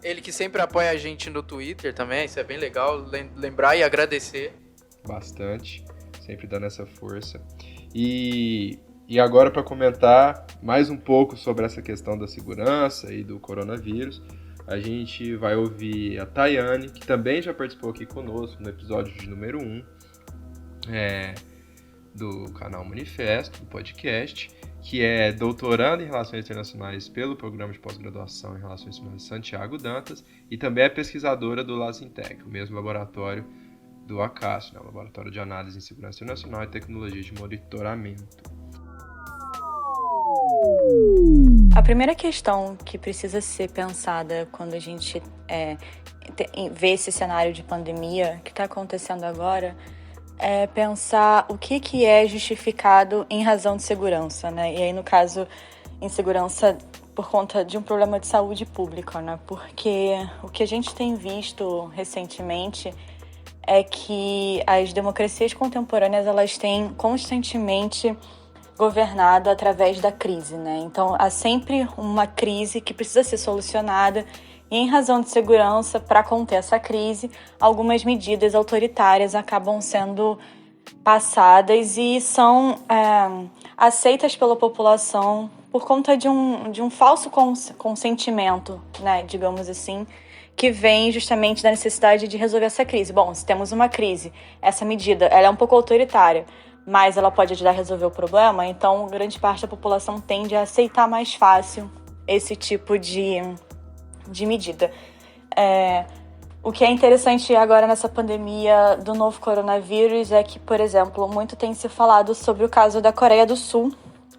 Ele que sempre apoia a gente no Twitter também, isso é bem legal, lembrar e agradecer. Bastante, sempre dando essa força. E agora, para comentar mais um pouco sobre essa questão da segurança e do coronavírus, a gente vai ouvir a Tayane, que também já participou aqui conosco no episódio de número 1, do canal Manifesto, do podcast, que é doutoranda em Relações Internacionais pelo Programa de Pós-Graduação em Relações Internacionais Santiago Dantas e também é pesquisadora do LASINTEC, o mesmo laboratório do Acácio, né, o Laboratório de Análise em Segurança Internacional e Tecnologia de Monitoramento. A primeira questão que precisa ser pensada quando a gente vê esse cenário de pandemia que está acontecendo agora é pensar o que é justificado em razão de segurança, né? E aí, no caso, insegurança por conta de um problema de saúde pública, né? Porque o que a gente tem visto recentemente é que as democracias contemporâneas, elas têm constantemente governado através da crise, né? Então, há sempre uma crise que precisa ser solucionada. E, em razão de segurança, para conter essa crise, algumas medidas autoritárias acabam sendo passadas e são aceitas pela população por conta de um falso consentimento, né, digamos assim, que vem justamente da necessidade de resolver essa crise. Bom, se temos uma crise, essa medida ela é um pouco autoritária, mas ela pode ajudar a resolver o problema, então grande parte da população tende a aceitar mais fácil esse tipo de medida. O que é interessante agora nessa pandemia do novo coronavírus é que, por exemplo, muito tem se falado sobre o caso da Coreia do Sul,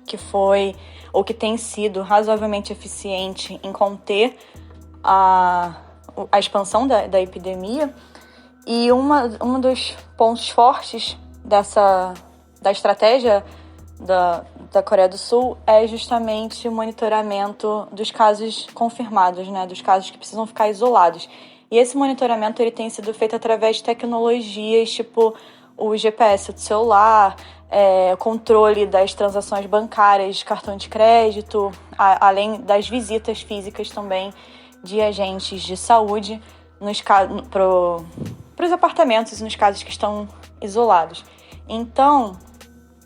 que foi, ou que tem sido razoavelmente eficiente em conter a expansão da epidemia. E um dos pontos fortes da estratégia da Coreia do Sul é justamente o monitoramento dos casos confirmados, né, dos casos que precisam ficar isolados. E esse monitoramento ele tem sido feito através de tecnologias tipo o GPS do celular, controle das transações bancárias, cartão de crédito, além das visitas físicas também de agentes de saúde para os apartamentos, nos casos que estão isolados. Então,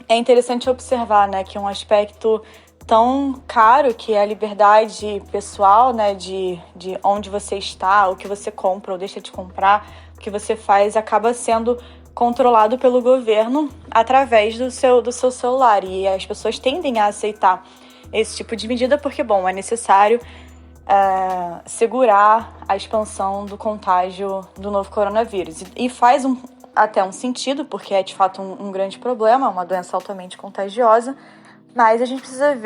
é interessante observar, né, que um aspecto tão caro que é a liberdade pessoal, né, de onde você está, o que você compra ou deixa de comprar, o que você faz, acaba sendo controlado pelo governo através do seu celular. E as pessoas tendem a aceitar esse tipo de medida porque, bom, é necessário segurar a expansão do contágio do novo coronavírus. E faz até um sentido, porque é de fato um grande problema, uma doença altamente contagiosa, mas a gente precisa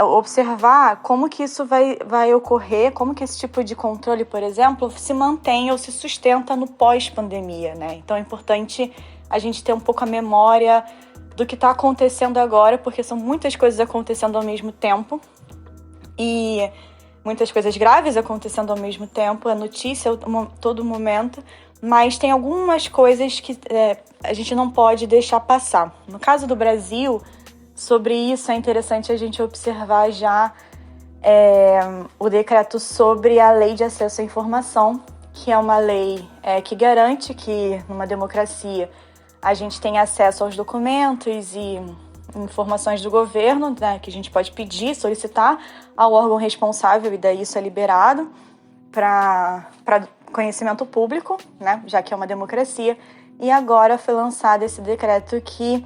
observar como que isso vai ocorrer, como que esse tipo de controle, por exemplo, se mantém ou se sustenta no pós-pandemia, né? Então é importante a gente ter um pouco a memória do que está acontecendo agora, porque são muitas coisas acontecendo ao mesmo tempo e muitas coisas graves acontecendo ao mesmo tempo, é notícia a todo momento, mas tem algumas coisas que a gente não pode deixar passar. No caso do Brasil, sobre isso é interessante a gente observar já o decreto sobre a Lei de Acesso à Informação, que é uma lei que garante que, numa democracia, a gente tem acesso aos documentos e informações do governo, né, que a gente pode pedir, solicitar ao órgão responsável, e daí isso é liberado para conhecimento público, né, já que é uma democracia. E agora foi lançado esse decreto que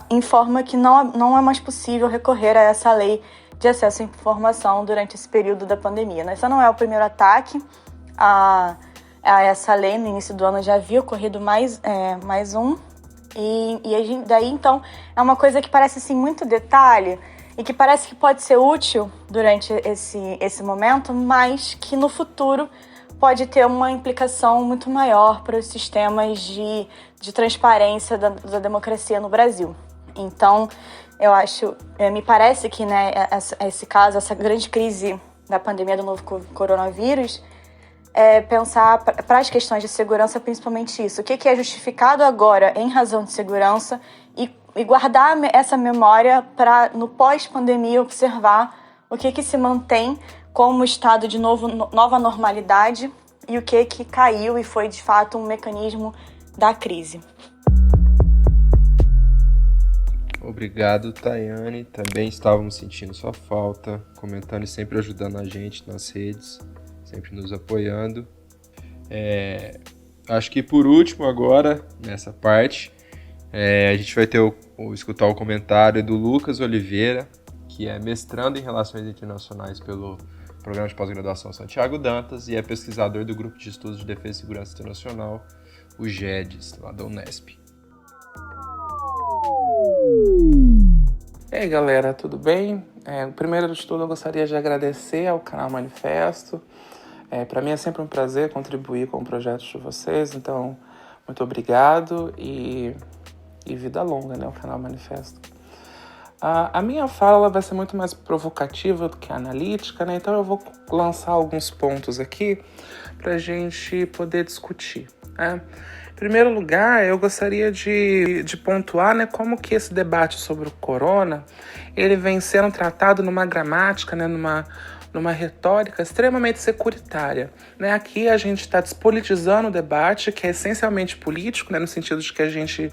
informa que não é mais possível recorrer a essa lei de acesso à informação durante esse período da pandemia. Esse não é o primeiro ataque a essa lei. No início do ano já havia ocorrido mais um. E daí, então, é uma coisa que parece assim, muito detalhe e que parece que pode ser útil durante esse momento, mas que no futuro pode ter uma implicação muito maior para os sistemas de transparência da democracia no Brasil. Então, me parece que, né, esse caso, essa grande crise da pandemia do novo coronavírus, pensar para as questões de segurança, principalmente isso. O que é justificado agora em razão de segurança e guardar essa memória para, no pós-pandemia, observar o que se mantém como estado de nova normalidade e o que caiu e foi, de fato, um mecanismo da crise. Obrigado, Tayane. Também estávamos sentindo sua falta, comentando e sempre ajudando a gente nas redes, sempre nos apoiando. Acho que por último agora, nessa parte, a gente vai ter escutar o comentário do Lucas Oliveira, que é mestrando em Relações Internacionais pelo Programa de Pós-Graduação Santiago Dantas e é pesquisador do Grupo de Estudos de Defesa e Segurança Internacional, o GEDES, lá da Unesp. E aí, galera, tudo bem? Primeiro de tudo, eu gostaria de agradecer ao canal Manifesto. Para mim é sempre um prazer contribuir com o projeto de vocês, então muito obrigado e vida longa, né, o canal Manifesto. A minha fala vai ser muito mais provocativa do que analítica, né, então eu vou lançar alguns pontos aqui para a gente poder discutir, né? Em primeiro lugar, eu gostaria de pontuar, né, como que esse debate sobre o corona ele vem sendo tratado numa gramática, né, numa retórica extremamente securitária, né? Aqui a gente está despolitizando o debate, que é essencialmente político, né? No sentido de que a gente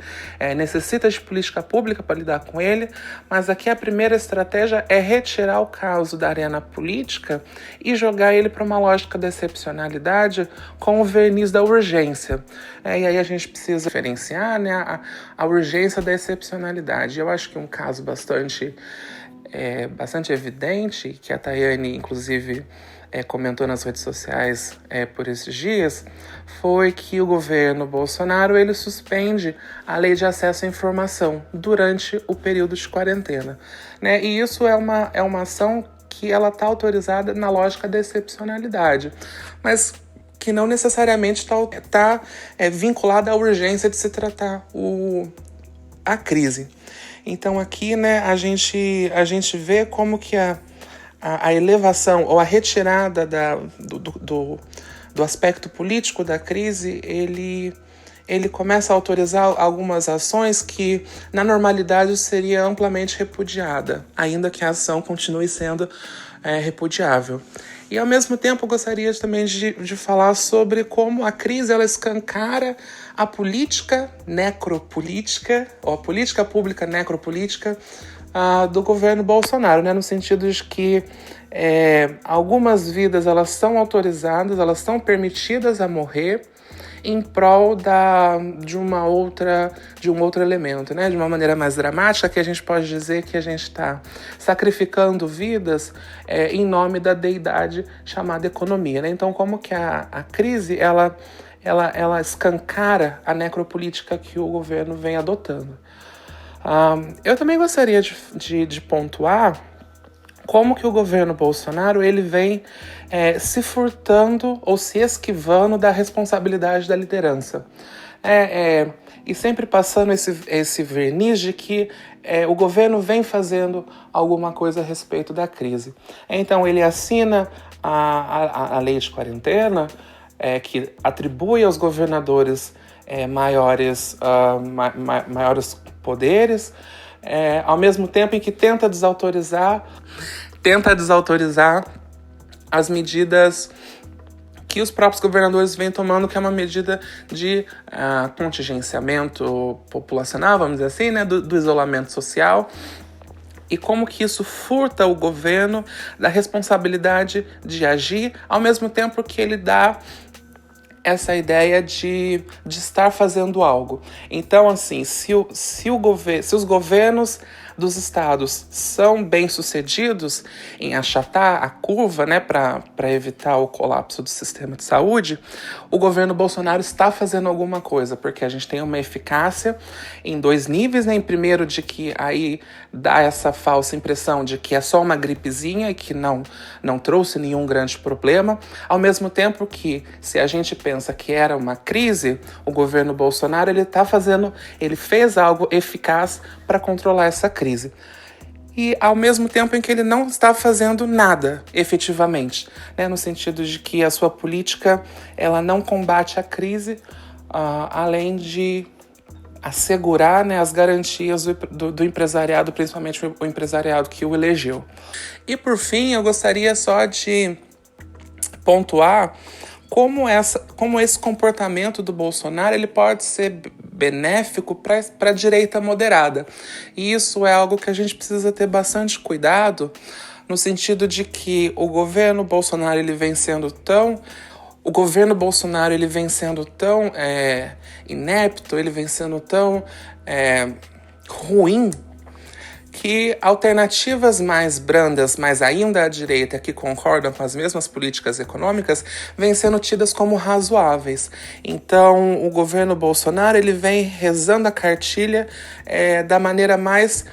necessita de política pública para lidar com ele, mas aqui a primeira estratégia é retirar o caso da arena política e jogar ele para uma lógica da excepcionalidade com o verniz da urgência. E aí a gente precisa diferenciar, né, a urgência da excepcionalidade. Eu acho que um caso bastante evidente, que a Tayane, inclusive, comentou nas redes sociais por esses dias, foi que o governo Bolsonaro ele suspende a lei de acesso à informação durante o período de quarentena, né? E isso é uma ação que ela está autorizada na lógica da excepcionalidade, mas que não necessariamente está vinculada à urgência de se tratar a crise. Então aqui, né, a gente vê como que a elevação ou a retirada do aspecto político da crise, ele começa a autorizar algumas ações que na normalidade seria amplamente repudiada, ainda que a ação continue sendo repudiável. E ao mesmo tempo eu gostaria também de falar sobre como a crise ela escancara a política necropolítica, ou a política pública necropolítica do governo Bolsonaro, né? No sentido de que algumas vidas elas são autorizadas, elas são permitidas a morrer em prol de um outro elemento, né? De uma maneira mais dramática, que a gente pode dizer que a gente está sacrificando vidas em nome da deidade chamada economia, né? Então, como que a crise ela escancara a necropolítica que o governo vem adotando. Eu também gostaria de pontuar como que o governo Bolsonaro ele vem se furtando ou se esquivando da responsabilidade da liderança. E sempre passando esse verniz de que o governo vem fazendo alguma coisa a respeito da crise. Então ele assina a lei de quarentena, que atribui aos governadores maiores poderes, ao mesmo tempo em que tenta desautorizar as medidas que os próprios governadores vêm tomando, que é uma medida de contingenciamento populacional, vamos dizer assim, né, do isolamento social, e como que isso furta o governo da responsabilidade de agir, ao mesmo tempo que ele dá essa ideia de estar fazendo algo. Então, assim, se os governos dos estados são bem-sucedidos em achatar a curva, né, para evitar o colapso do sistema de saúde, o governo Bolsonaro está fazendo alguma coisa, porque a gente tem uma eficácia em dois níveis, né? Em primeiro, de que aí dá essa falsa impressão de que é só uma gripezinha e que não trouxe nenhum grande problema, ao mesmo tempo que, se a gente pensa que era uma crise, o governo Bolsonaro ele fez algo eficaz para controlar essa crise. E ao mesmo tempo em que ele não está fazendo nada efetivamente, né, no sentido de que a sua política ela não combate a crise, além de assegurar, né, as garantias do empresariado, principalmente o empresariado que o elegeu. E por fim, eu gostaria só de pontuar como esse comportamento do Bolsonaro ele pode ser benéfico para a direita moderada. E isso é algo que a gente precisa ter bastante cuidado, no sentido de que o governo Bolsonaro ele vem sendo tão inepto, ele vem sendo tão ruim, que alternativas mais brandas, mas ainda à direita, que concordam com as mesmas políticas econômicas, vêm sendo tidas como razoáveis. Então, o governo Bolsonaro ele vem rezando a cartilha da maneira mais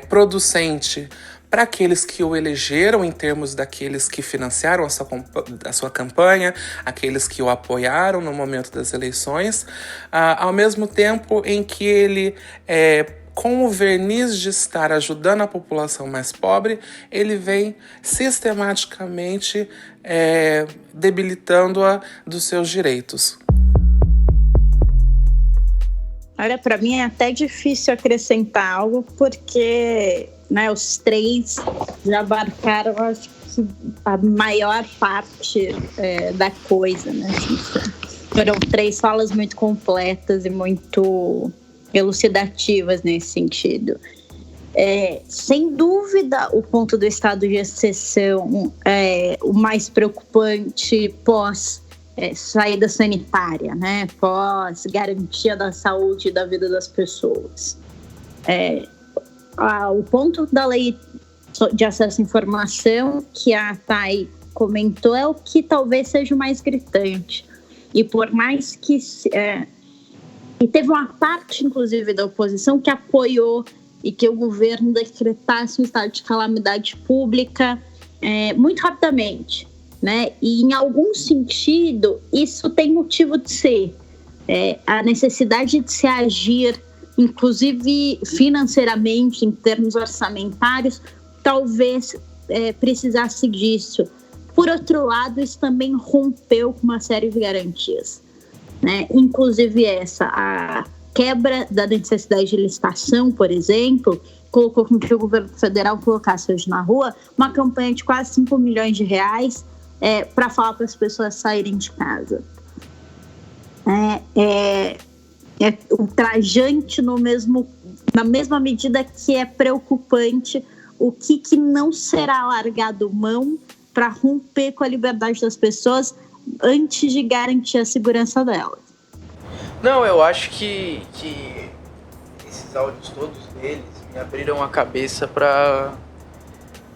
producente para aqueles que o elegeram, em termos daqueles que financiaram a sua campanha, aqueles que o apoiaram no momento das eleições, ao mesmo tempo em que ele com o verniz de estar ajudando a população mais pobre, ele vem sistematicamente debilitando-a dos seus direitos. Olha, para mim é até difícil acrescentar algo, porque, né, os três já abarcaram, acho que, a maior parte da coisa, né? Foram três falas muito completas e muito elucidativas nesse sentido. Sem dúvida, o ponto do estado de exceção é o mais preocupante pós saída sanitária, né? Pós garantia da saúde e da vida das pessoas. O ponto da lei de acesso à informação que a Thay comentou é o que talvez seja o mais gritante. E por mais que... e teve uma parte, inclusive, da oposição que apoiou e que o governo decretasse um estado de calamidade pública muito rapidamente, né? E, em algum sentido, isso tem motivo de ser. A necessidade de se agir, inclusive financeiramente, em termos orçamentários, talvez precisasse disso. Por outro lado, isso também rompeu com uma série de garantias, né? Inclusive a quebra da necessidade de licitação, por exemplo, colocou com que o governo federal colocasse hoje na rua uma campanha de quase 5 milhões de reais para falar para as pessoas saírem de casa. É ultrajante na mesma medida que é preocupante o que não será largado mão para romper com a liberdade das pessoas antes de garantir a segurança delas. Não, eu acho que esses áudios todos deles me abriram a cabeça para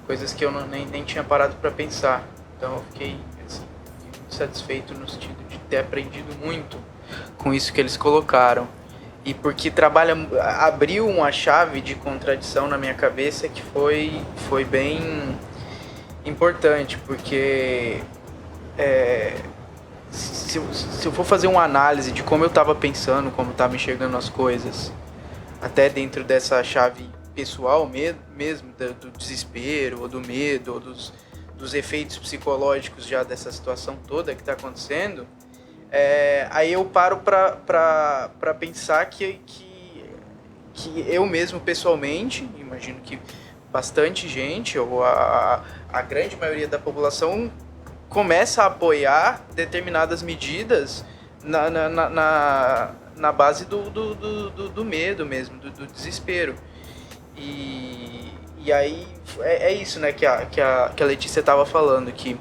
coisas que eu nem tinha parado para pensar. Então eu fiquei muito satisfeito no sentido de ter aprendido muito com isso que eles colocaram. E porque abriu uma chave de contradição na minha cabeça que foi bem importante, porque se eu for fazer uma análise de como eu estava pensando, como eu estava enxergando as coisas, até dentro dessa chave pessoal mesmo, do desespero, ou do medo, ou dos efeitos psicológicos já dessa situação toda que está acontecendo, aí eu paro para pensar que eu mesmo pessoalmente, imagino que bastante gente, ou a grande maioria da população, começa a apoiar determinadas medidas na base do medo mesmo, do desespero. E aí é isso, né, que a Letícia estava falando, que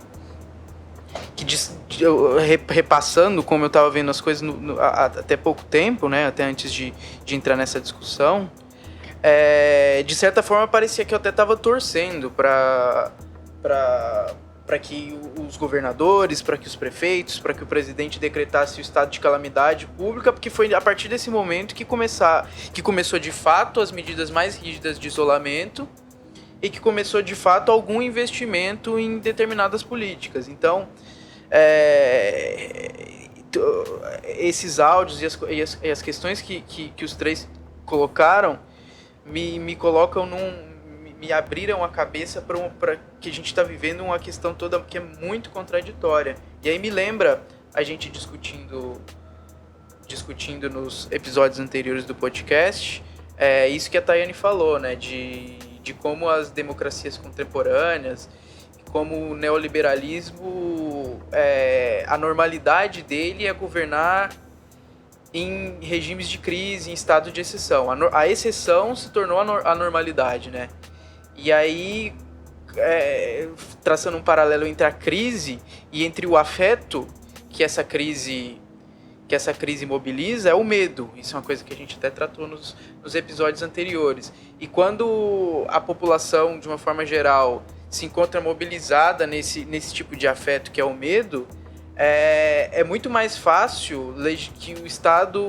repassando como eu estava vendo as coisas até pouco tempo, né, até antes de entrar nessa discussão, de certa forma parecia que eu até estava torcendo para que os governadores, para que os prefeitos, para que o presidente decretasse o estado de calamidade pública, porque foi a partir desse momento que começou de fato as medidas mais rígidas de isolamento e que começou de fato algum investimento em determinadas políticas. Então, esses áudios e as questões que os três colocaram me colocam me abriram a cabeça para que a gente está vivendo uma questão toda que é muito contraditória. E aí me lembra a gente discutindo nos episódios anteriores do podcast, isso que a Tayane falou, né, de como as democracias contemporâneas, como o neoliberalismo, a normalidade dele é governar em regimes de crise, em estado de exceção. A exceção se tornou a normalidade, né? E aí, traçando um paralelo entre a crise e entre o afeto que essa crise mobiliza, é o medo. Isso é uma coisa que a gente até tratou nos episódios anteriores. E quando a população, de uma forma geral, se encontra mobilizada nesse tipo de afeto que é o medo, é muito mais fácil que o Estado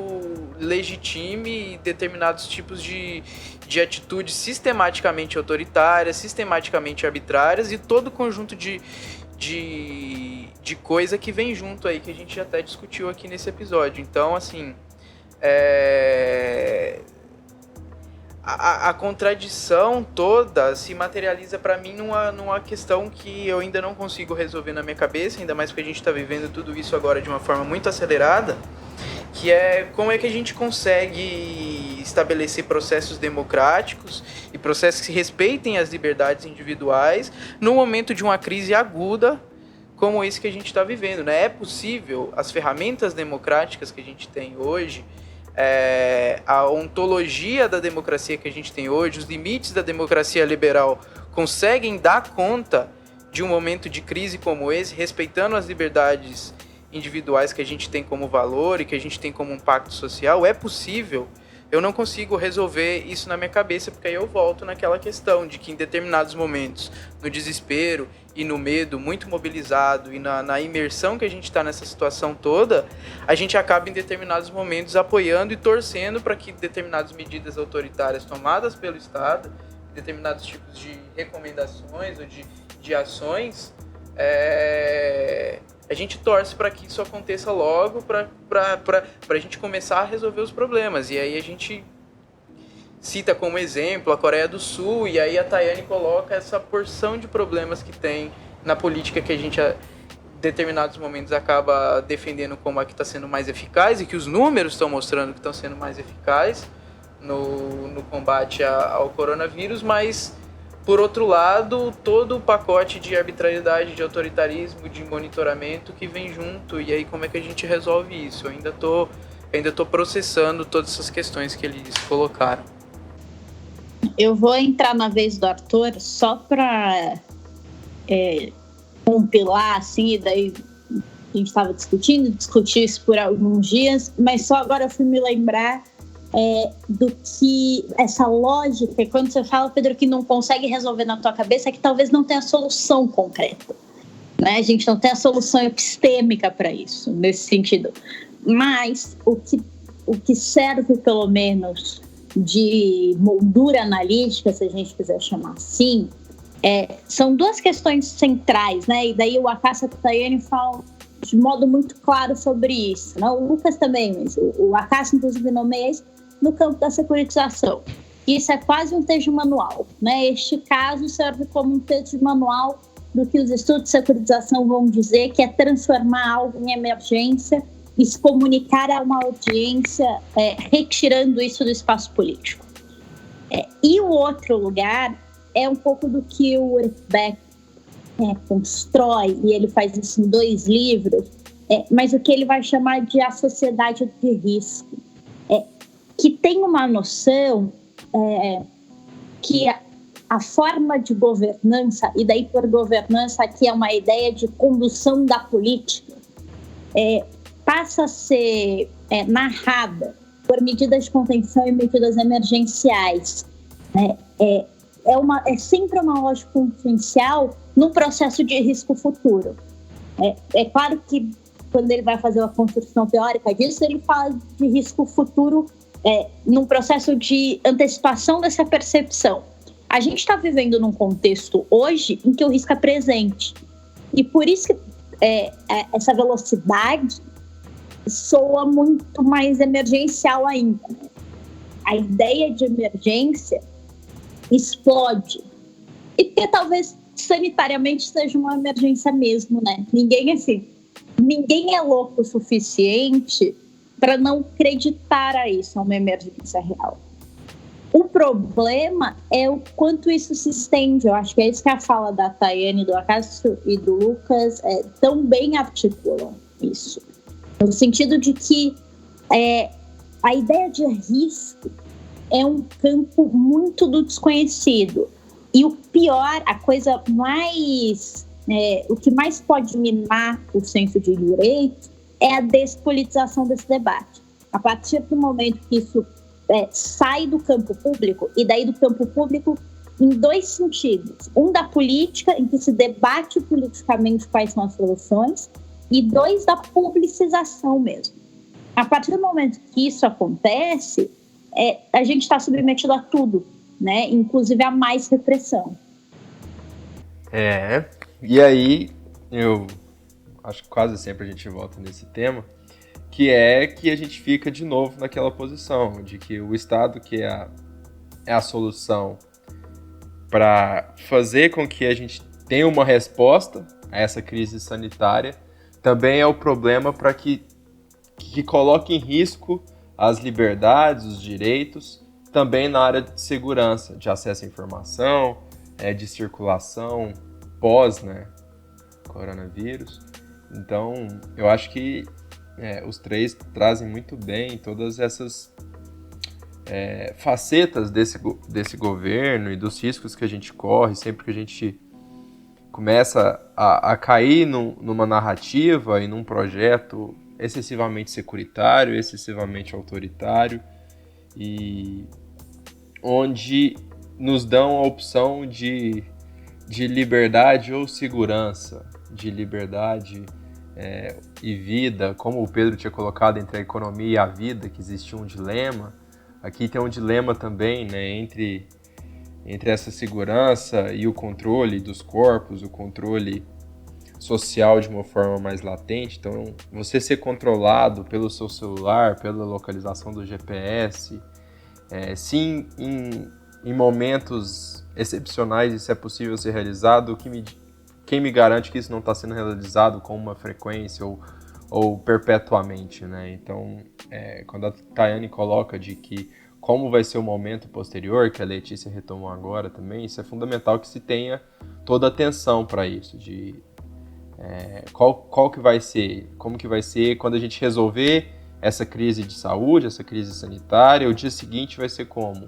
legitime determinados tipos de atitudes sistematicamente autoritárias, sistematicamente arbitrárias e todo o conjunto de coisa que vem junto aí, que a gente já até discutiu aqui nesse episódio. Então, assim, a contradição toda se materializa para mim numa questão que eu ainda não consigo resolver na minha cabeça, ainda mais porque a gente está vivendo tudo isso agora de uma forma muito acelerada, que é como é que a gente consegue estabelecer processos democráticos e processos que respeitem as liberdades individuais no momento de uma crise aguda como esse que a gente está vivendo, né? É possível, as ferramentas democráticas que a gente tem hoje, a ontologia da democracia que a gente tem hoje, os limites da democracia liberal conseguem dar conta de um momento de crise como esse, respeitando as liberdades individuais que a gente tem como valor e que a gente tem como um pacto social? É possível eu não consigo resolver isso na minha cabeça, porque aí eu volto naquela questão de que em determinados momentos, no desespero e no medo muito mobilizado e na imersão que a gente está nessa situação toda, a gente acaba em determinados momentos apoiando e torcendo para que determinadas medidas autoritárias tomadas pelo Estado, determinados tipos de recomendações ou de ações, a gente torce para que isso aconteça logo, para a gente começar a resolver os problemas. E aí a gente cita como exemplo a Coreia do Sul, e aí a Tayane coloca essa porção de problemas que tem na política que a gente, em determinados momentos, acaba defendendo como a que está sendo mais eficaz, e que os números estão mostrando que estão sendo mais eficazes no combate ao coronavírus, mas, por outro lado, todo o pacote de arbitrariedade, de autoritarismo, de monitoramento que vem junto. E aí como é que a gente resolve isso? Eu ainda tô processando todas essas questões que eles colocaram. Eu vou entrar na vez do Arthur só para compilar, assim, e daí a gente estava discutiu isso por alguns dias, mas só agora eu fui me lembrar do que essa lógica, quando você fala, Pedro, que não consegue resolver na tua cabeça, é que talvez não tenha solução concreta, né? A gente não tem a solução epistêmica para isso, nesse sentido. Mas o que serve, pelo menos, de moldura analítica, se a gente quiser chamar assim, são duas questões centrais, né? E daí o Acácio e a Tayane falam de modo muito claro sobre isso, né? O Lucas também, mas o Acácio, inclusive, nomeia isso no campo da securitização. Isso é quase um texto manual, né? Este caso serve como um texto manual do que os estudos de securitização vão dizer, que é transformar algo em emergência e se comunicar a uma audiência, retirando isso do espaço político. E o outro lugar é um pouco do que o Ulrich Beck constrói, e ele faz isso em 2 livros, mas o que ele vai chamar de a sociedade de risco, que tem uma noção que a forma de governança, e daí por governança aqui é uma ideia de condução da política, passa a ser narrada por medidas de contenção e medidas emergenciais. É sempre uma lógica consciencial no processo de risco futuro. É claro que quando ele vai fazer uma construção teórica disso, ele fala de risco futuro num processo de antecipação dessa percepção. A gente está vivendo num contexto hoje em que o risco é presente. E por isso que essa velocidade soa muito mais emergencial ainda. A ideia de emergência explode. E porque talvez sanitariamente seja uma emergência mesmo, né? Ninguém é louco o suficiente para não acreditar a isso, a uma emergência real. O problema é o quanto isso se estende. Eu acho que é isso que a fala da Tayane, do Acácio e do Lucas tão bem articulam isso. No sentido de que a ideia de risco é um campo muito do desconhecido. E o pior, a coisa mais... o que mais pode minar o senso de direito é a despolitização desse debate. A partir do momento que isso sai do campo público, e daí do campo público em 2 sentidos. Um da política, em que se debate politicamente quais são as soluções, e 2 da publicização mesmo. A partir do momento que isso acontece, a gente está submetido a tudo, né? Inclusive a mais repressão. E aí, eu acho que quase sempre a gente volta nesse tema, que é que a gente fica de novo naquela posição de que o Estado, que é a solução para fazer com que a gente tenha uma resposta a essa crise sanitária, também é o problema para que coloque em risco as liberdades, os direitos, também na área de segurança, de acesso à informação, de circulação pós, coronavírus. Então, eu acho que os 3 trazem muito bem todas essas facetas desse governo e dos riscos que a gente corre sempre que a gente começa a cair numa narrativa e num projeto excessivamente securitário, excessivamente autoritário, e onde nos dão a opção de liberdade ou segurança, de liberdade e vida, como o Pedro tinha colocado entre a economia e a vida, que existia um dilema. Aqui tem um dilema também, né, entre essa segurança e o controle dos corpos, o controle social de uma forma mais latente. Então, você ser controlado pelo seu celular, pela localização do GPS, sim, em momentos excepcionais isso é possível ser realizado, quem me garante que isso não está sendo realizado com uma frequência ou perpetuamente, né? Então, quando a Tayane coloca de que como vai ser o momento posterior, que a Letícia retomou agora também, isso é fundamental que se tenha toda a atenção para isso, de qual que vai ser, como que vai ser quando a gente resolver essa crise de saúde, essa crise sanitária, o dia seguinte vai ser como?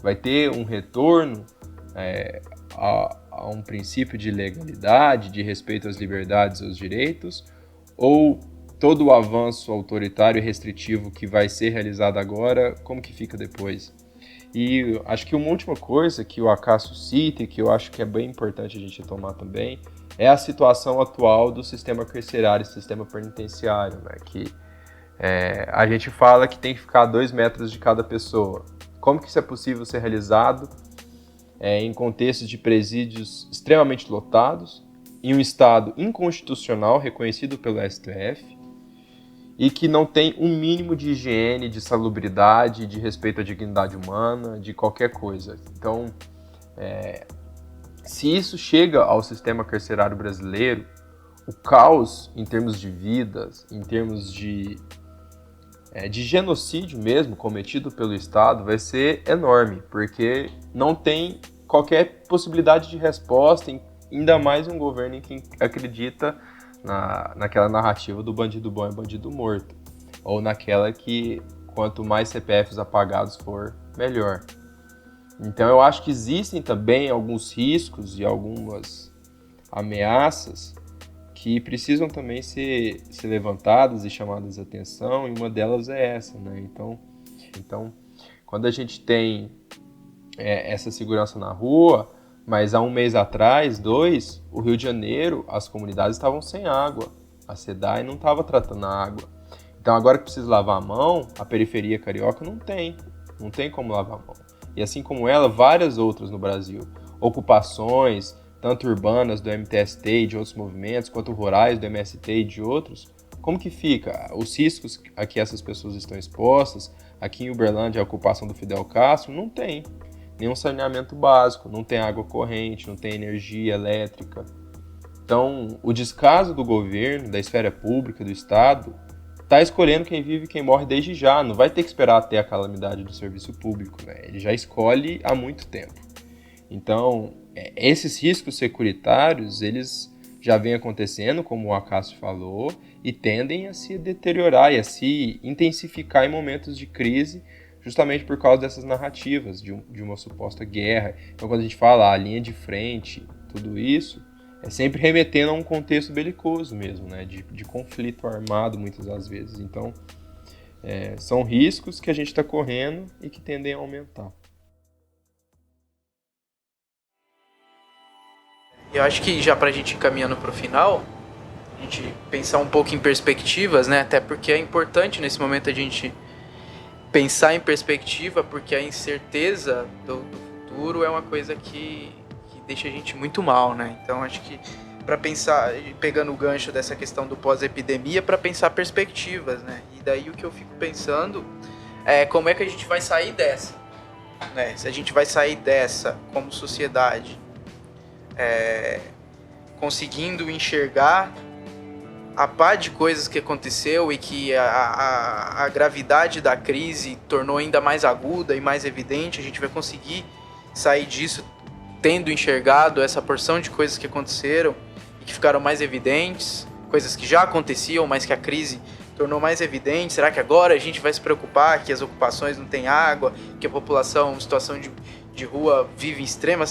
Vai ter um retorno a um princípio de legalidade, de respeito às liberdades e aos direitos, ou todo o avanço autoritário e restritivo que vai ser realizado agora, como que fica depois? E acho que uma última coisa que o Acácio cita e que eu acho que é bem importante a gente tomar também é a situação atual do sistema carcerário, sistema penitenciário, né? Que a gente fala que tem que ficar a 2 metros de cada pessoa. Como que isso é possível ser realizado em contextos de presídios extremamente lotados, em um estado inconstitucional reconhecido pelo STF e que não tem um mínimo de higiene, de salubridade, de respeito à dignidade humana, de qualquer coisa. Então, se isso chega ao sistema carcerário brasileiro, o caos em termos de vidas, em termos de genocídio mesmo cometido pelo Estado vai ser enorme, porque não tem qualquer possibilidade de resposta, ainda mais um governo em que acredita naquela narrativa do bandido bom é bandido morto, ou naquela que quanto mais CPFs apagados for, melhor. Então eu acho que existem também alguns riscos e algumas ameaças que precisam também ser levantadas e chamadas a atenção, e uma delas é essa, né? Então quando a gente tem essa segurança na rua, mas há um mês atrás, 2, o Rio de Janeiro, as comunidades estavam sem água, a SEDAI não estava tratando a água. Então agora que precisa lavar a mão, a periferia carioca não tem como lavar a mão. E assim como ela, várias outras no Brasil, ocupações, tanto urbanas do MTST e de outros movimentos, quanto rurais do MST e de outros, como que fica? Os riscos a que essas pessoas estão expostas, aqui em Uberlândia, a ocupação do Fidel Castro, não tem nenhum saneamento básico, não tem água corrente, não tem energia elétrica. Então, o descaso do governo, da esfera pública, do Estado, está escolhendo quem vive e quem morre desde já, não vai ter que esperar até a calamidade do serviço público, né? Ele já escolhe há muito tempo. Então, esses riscos securitários, eles já vêm acontecendo, como o Acácio falou, e tendem a se deteriorar e a se intensificar em momentos de crise, justamente por causa dessas narrativas de uma suposta guerra. Então, quando a gente fala a linha de frente, tudo isso, é sempre remetendo a um contexto belicoso mesmo, né? De conflito armado, muitas das vezes. Então, são riscos que a gente está correndo e que tendem a aumentar. Eu acho que já pra gente ir caminhando pro final, a gente pensar um pouco em perspectivas, né? Até porque é importante nesse momento a gente pensar em perspectiva, porque a incerteza do futuro é uma coisa que deixa a gente muito mal, né? Então acho que para pensar, pegando o gancho dessa questão do pós-epidemia, para pensar perspectivas, né? E daí o que eu fico pensando é como é que a gente vai sair dessa, né? Se a gente vai sair dessa como sociedade, conseguindo enxergar a pá de coisas que aconteceu e que a gravidade da crise tornou ainda mais aguda e mais evidente, a gente vai conseguir sair disso tendo enxergado essa porção de coisas que aconteceram e que ficaram mais evidentes, coisas que já aconteciam, mas que a crise tornou mais evidente. Será que agora a gente vai se preocupar que as ocupações não têm água, que a população em situação de rua vive em extrema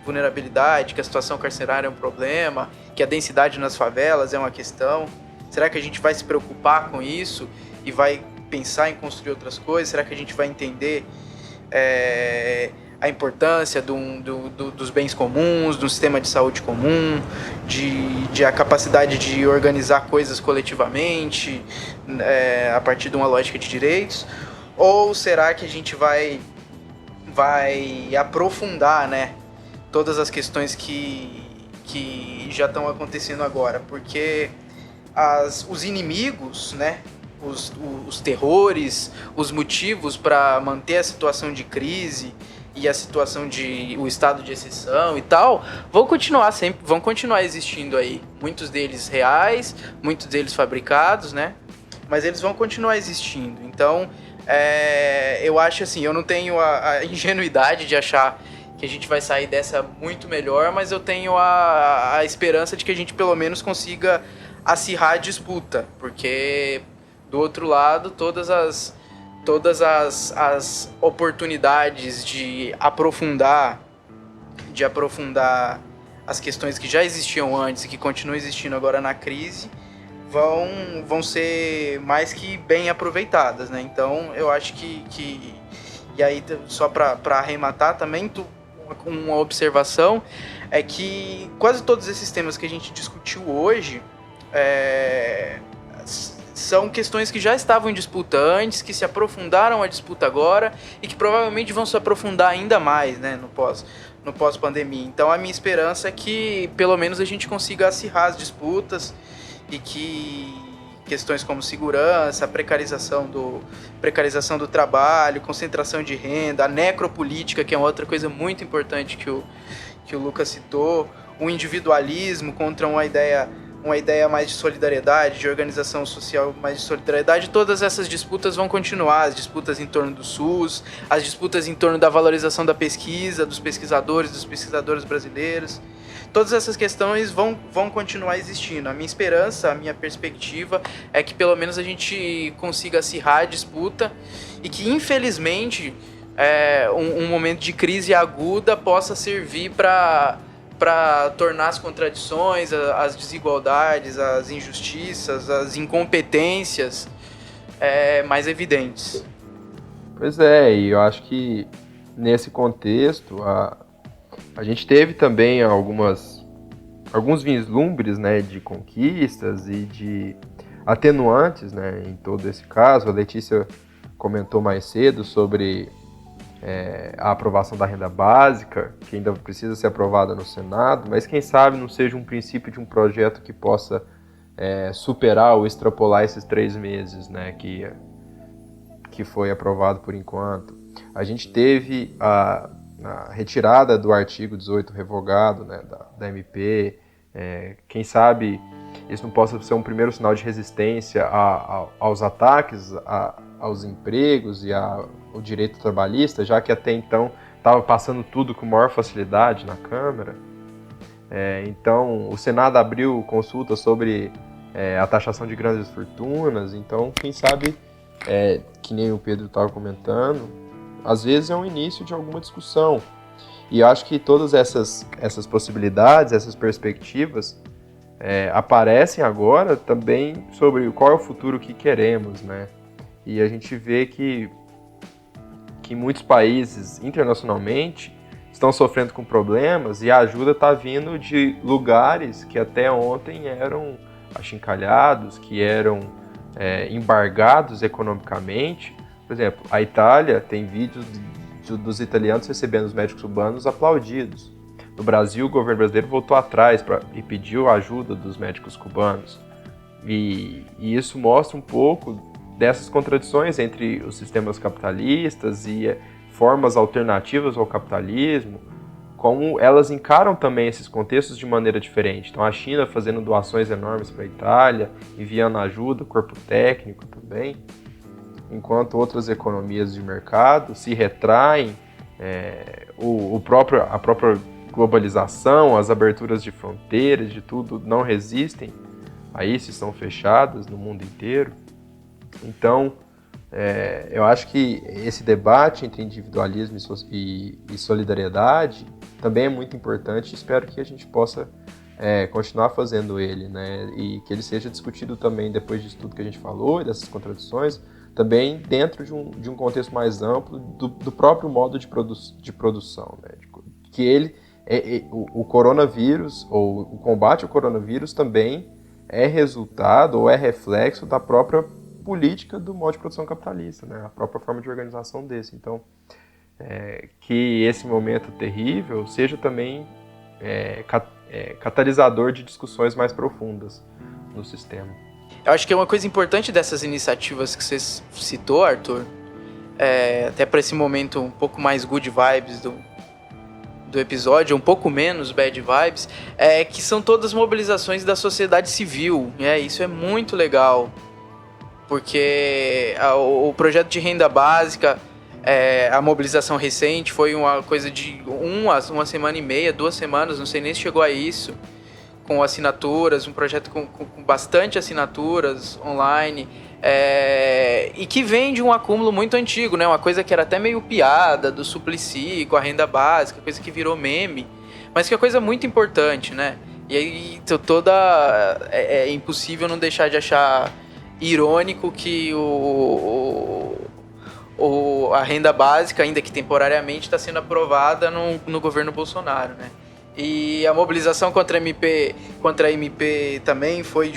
vulnerabilidade, que a situação carcerária é um problema, que a densidade nas favelas é uma questão? Será que a gente vai se preocupar com isso e vai pensar em construir outras coisas? Será que a gente vai entender a importância dos bens comuns, do sistema de saúde comum, de a capacidade de organizar coisas coletivamente, a partir de uma lógica de direitos? Ou será que a gente vai aprofundar, né, todas as questões que já estão acontecendo agora? Porque os inimigos, né, os terrores, os motivos para manter a situação de crise e a situação o estado de exceção e tal, vão continuar existindo aí. Muitos deles reais, muitos deles fabricados, né? Mas eles vão continuar existindo. Então, eu acho assim, eu não tenho a ingenuidade de achar que a gente vai sair dessa muito melhor, mas eu tenho a esperança de que a gente pelo menos consiga acirrar a disputa, porque do outro lado, todas as oportunidades de aprofundar as questões que já existiam antes e que continuam existindo agora na crise vão ser mais que bem aproveitadas, né? Então, eu acho que e aí, só para arrematar também, uma observação é que quase todos esses temas que a gente discutiu hoje são questões que já estavam em disputa antes, que se aprofundaram a disputa agora e que provavelmente vão se aprofundar ainda mais, né, no pós-pandemia. Então a minha esperança é que pelo menos a gente consiga acirrar as disputas e que questões como segurança, precarização do trabalho, concentração de renda, a necropolítica, que é uma outra coisa muito importante que o Lucas citou, o individualismo contra uma ideia mais de solidariedade, de organização social mais de solidariedade, todas essas disputas vão continuar, as disputas em torno do SUS, as disputas em torno da valorização da pesquisa, dos pesquisadores brasileiros. Todas essas questões vão continuar existindo. A minha esperança, a minha perspectiva é que pelo menos a gente consiga acirrar a disputa e que, infelizmente, um momento de crise aguda possa servir para tornar as contradições, as desigualdades, as injustiças, as incompetências mais evidentes. Pois é, e eu acho que nesse contexto a gente teve também alguns vislumbres, né, de conquistas e de atenuantes, né, em todo esse caso. A Letícia comentou mais cedo sobre a aprovação da renda básica, que ainda precisa ser aprovada no Senado, mas quem sabe não seja um princípio de um projeto que possa superar ou extrapolar esses 3 meses, né, que foi aprovado por enquanto. A gente teve a retirada do artigo 18 revogado, né, da MP. Quem sabe isso não possa ser um primeiro sinal de resistência aos ataques, aos empregos e ao direito trabalhista, já que até então estava passando tudo com maior facilidade na Câmara. Então, o Senado abriu consulta sobre a taxação de grandes fortunas. Então, quem sabe, que nem o Pedro estava comentando, às vezes é um início de alguma discussão. E eu acho que todas essas possibilidades, essas perspectivas, aparecem agora também sobre qual é o futuro que queremos, né? E a gente vê que muitos países internacionalmente estão sofrendo com problemas e a ajuda está vindo de lugares que até ontem eram achincalhados, que eram embargados economicamente. Por exemplo, a Itália tem vídeos dos italianos recebendo os médicos cubanos aplaudidos. No Brasil, o governo brasileiro voltou atrás e pediu a ajuda dos médicos cubanos. E isso mostra um pouco dessas contradições entre os sistemas capitalistas e formas alternativas ao capitalismo, como elas encaram também esses contextos de maneira diferente. Então, a China fazendo doações enormes para a Itália, enviando ajuda, corpo técnico também, enquanto outras economias de mercado se retraem, a própria globalização, as aberturas de fronteiras, de tudo, não resistem a isso, estão fechadas no mundo inteiro. Então, eu acho que esse debate entre individualismo e solidariedade também é muito importante. Espero que a gente possa continuar fazendo ele, né? E que ele seja discutido também, depois disso tudo que a gente falou e dessas contradições, também dentro de um contexto mais amplo do próprio modo de produção, né? Que o coronavírus, ou o combate ao coronavírus também é resultado ou é reflexo da própria política do modo de produção capitalista, né? A própria forma de organização desse. Então, que esse momento terrível seja também catalisador de discussões mais profundas no sistema. Eu acho que é uma coisa importante dessas iniciativas que você citou, Arthur, até para esse momento um pouco mais good vibes do episódio, um pouco menos bad vibes, que são todas mobilizações da sociedade civil. Isso é muito legal, porque o projeto de renda básica, a mobilização recente foi uma coisa de uma semana e meia, 2 semanas, não sei nem se chegou a isso, com assinaturas, um projeto com bastante assinaturas online, e que vem de um acúmulo muito antigo, né? Uma coisa que era até meio piada do Suplicy com a renda básica, coisa que virou meme, mas que é coisa muito importante, né? E aí é impossível não deixar de achar irônico que a renda básica, ainda que temporariamente, está sendo aprovada no governo Bolsonaro, né? E a mobilização contra a MP também foi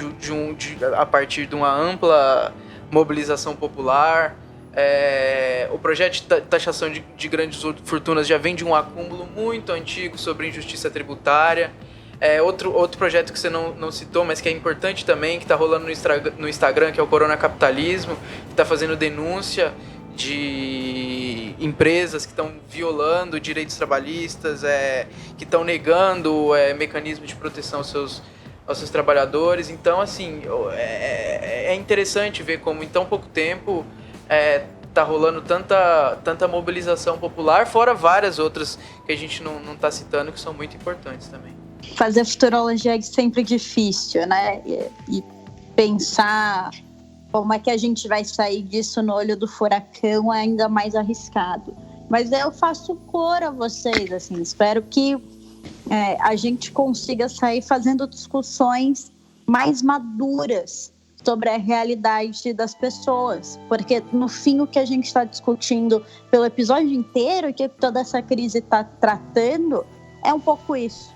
a partir de uma ampla mobilização popular. O projeto de taxação de grandes fortunas já vem de um acúmulo muito antigo sobre injustiça tributária. Outro projeto que você não citou, mas que é importante também, que está rolando no Instagram, que é o Corona Capitalismo, que está fazendo denúncia de empresas que estão violando direitos trabalhistas, que estão negando mecanismos de proteção aos seus trabalhadores. Então, assim, é interessante ver como em tão pouco tempo tá rolando tanta mobilização popular, fora várias outras que a gente não está citando, que são muito importantes também. Fazer futurologia é sempre difícil, né? E pensar como é que a gente vai sair disso no olho do furacão é ainda mais arriscado. Mas eu faço cor a vocês, assim, espero que a gente consiga sair fazendo discussões mais maduras sobre a realidade das pessoas. Porque, no fim, o que a gente está discutindo pelo episódio inteiro, que toda essa crise está tratando, é um pouco isso.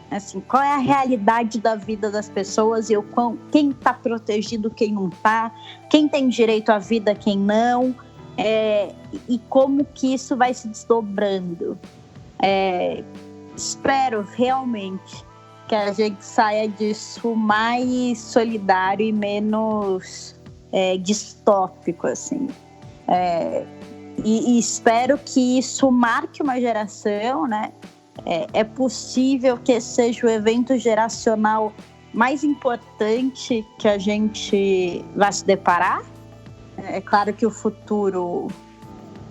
Assim, qual é a realidade da vida das pessoas e quem está protegido, quem não está, quem tem direito à vida, quem não, e como que isso vai se desdobrando. Espero realmente que a gente saia disso mais solidário e menos distópico, assim. E espero que isso marque uma geração, né? É possível que esse seja o evento geracional mais importante que a gente vai se deparar. É claro que o futuro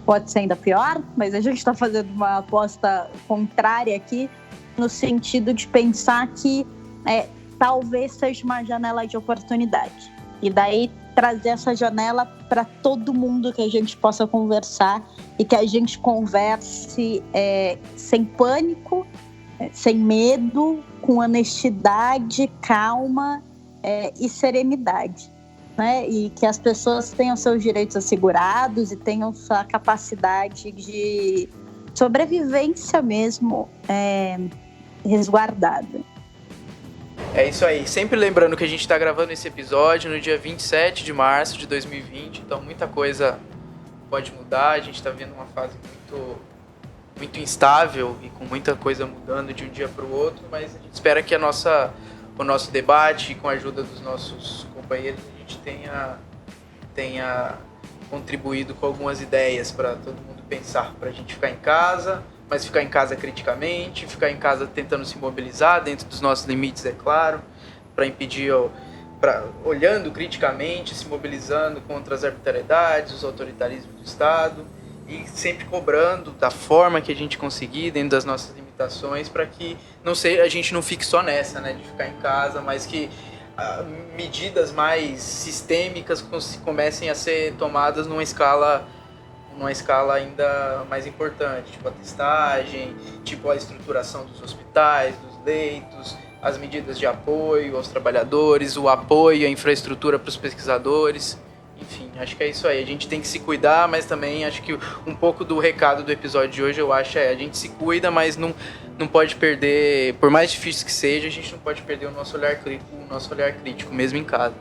pode ser ainda pior, mas a gente está fazendo uma aposta contrária aqui, no sentido de pensar que talvez seja uma janela de oportunidade. E daí trazer essa janela para todo mundo, que a gente possa conversar e que a gente converse sem pânico, sem medo, com honestidade, calma e serenidade, né? E que as pessoas tenham seus direitos assegurados e tenham sua capacidade de sobrevivência mesmo resguardada. É isso aí. Sempre lembrando que a gente está gravando esse episódio no dia 27 de março de 2020, então muita coisa pode mudar. A gente está vivendo uma fase muito instável e com muita coisa mudando de um dia para o outro, mas a gente espera que o nosso debate, com a ajuda dos nossos companheiros, a gente tenha contribuído com algumas ideias para todo mundo pensar, para a gente ficar em casa, mas ficar em casa criticamente, ficar em casa tentando se mobilizar dentro dos nossos limites, é claro, para impedir, olhando criticamente, se mobilizando contra as arbitrariedades, os autoritarismos do Estado, e sempre cobrando da forma que a gente conseguir, dentro das nossas limitações, para que a gente não fique só nessa, né, de ficar em casa, mas que medidas mais sistêmicas comecem a ser tomadas numa escala ainda mais importante, tipo a testagem, tipo a estruturação dos hospitais, dos leitos, as medidas de apoio aos trabalhadores, o apoio à infraestrutura para os pesquisadores. Enfim, acho que é isso aí. A gente tem que se cuidar, mas também acho que um pouco do recado do episódio de hoje, eu acho, a gente se cuida, mas não pode perder, por mais difícil que seja, a gente não pode perder o nosso olhar crítico, mesmo em casa.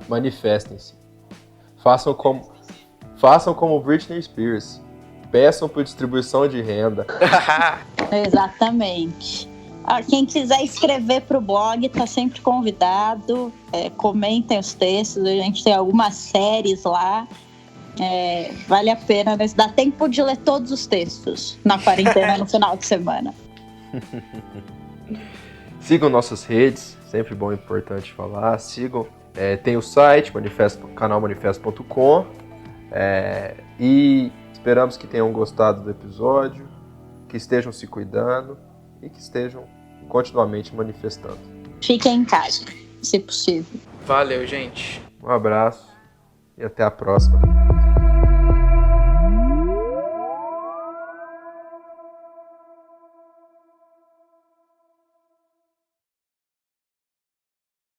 Manifestem-se. Façam como Britney Spears. Peçam por distribuição de renda. Exatamente. Quem quiser escrever para o blog está sempre convidado. Comentem os textos, a gente tem algumas séries lá. Vale a pena, mas dá tempo de ler todos os textos na quarentena no final de semana. Sigam nossas redes, sempre bom e importante falar. Sigam. Tem o site, canalmanifesto.com. E esperamos que tenham gostado do episódio, que estejam se cuidando e que estejam continuamente manifestando. Fiquem em casa, se possível. Valeu, gente. Um abraço e até a próxima.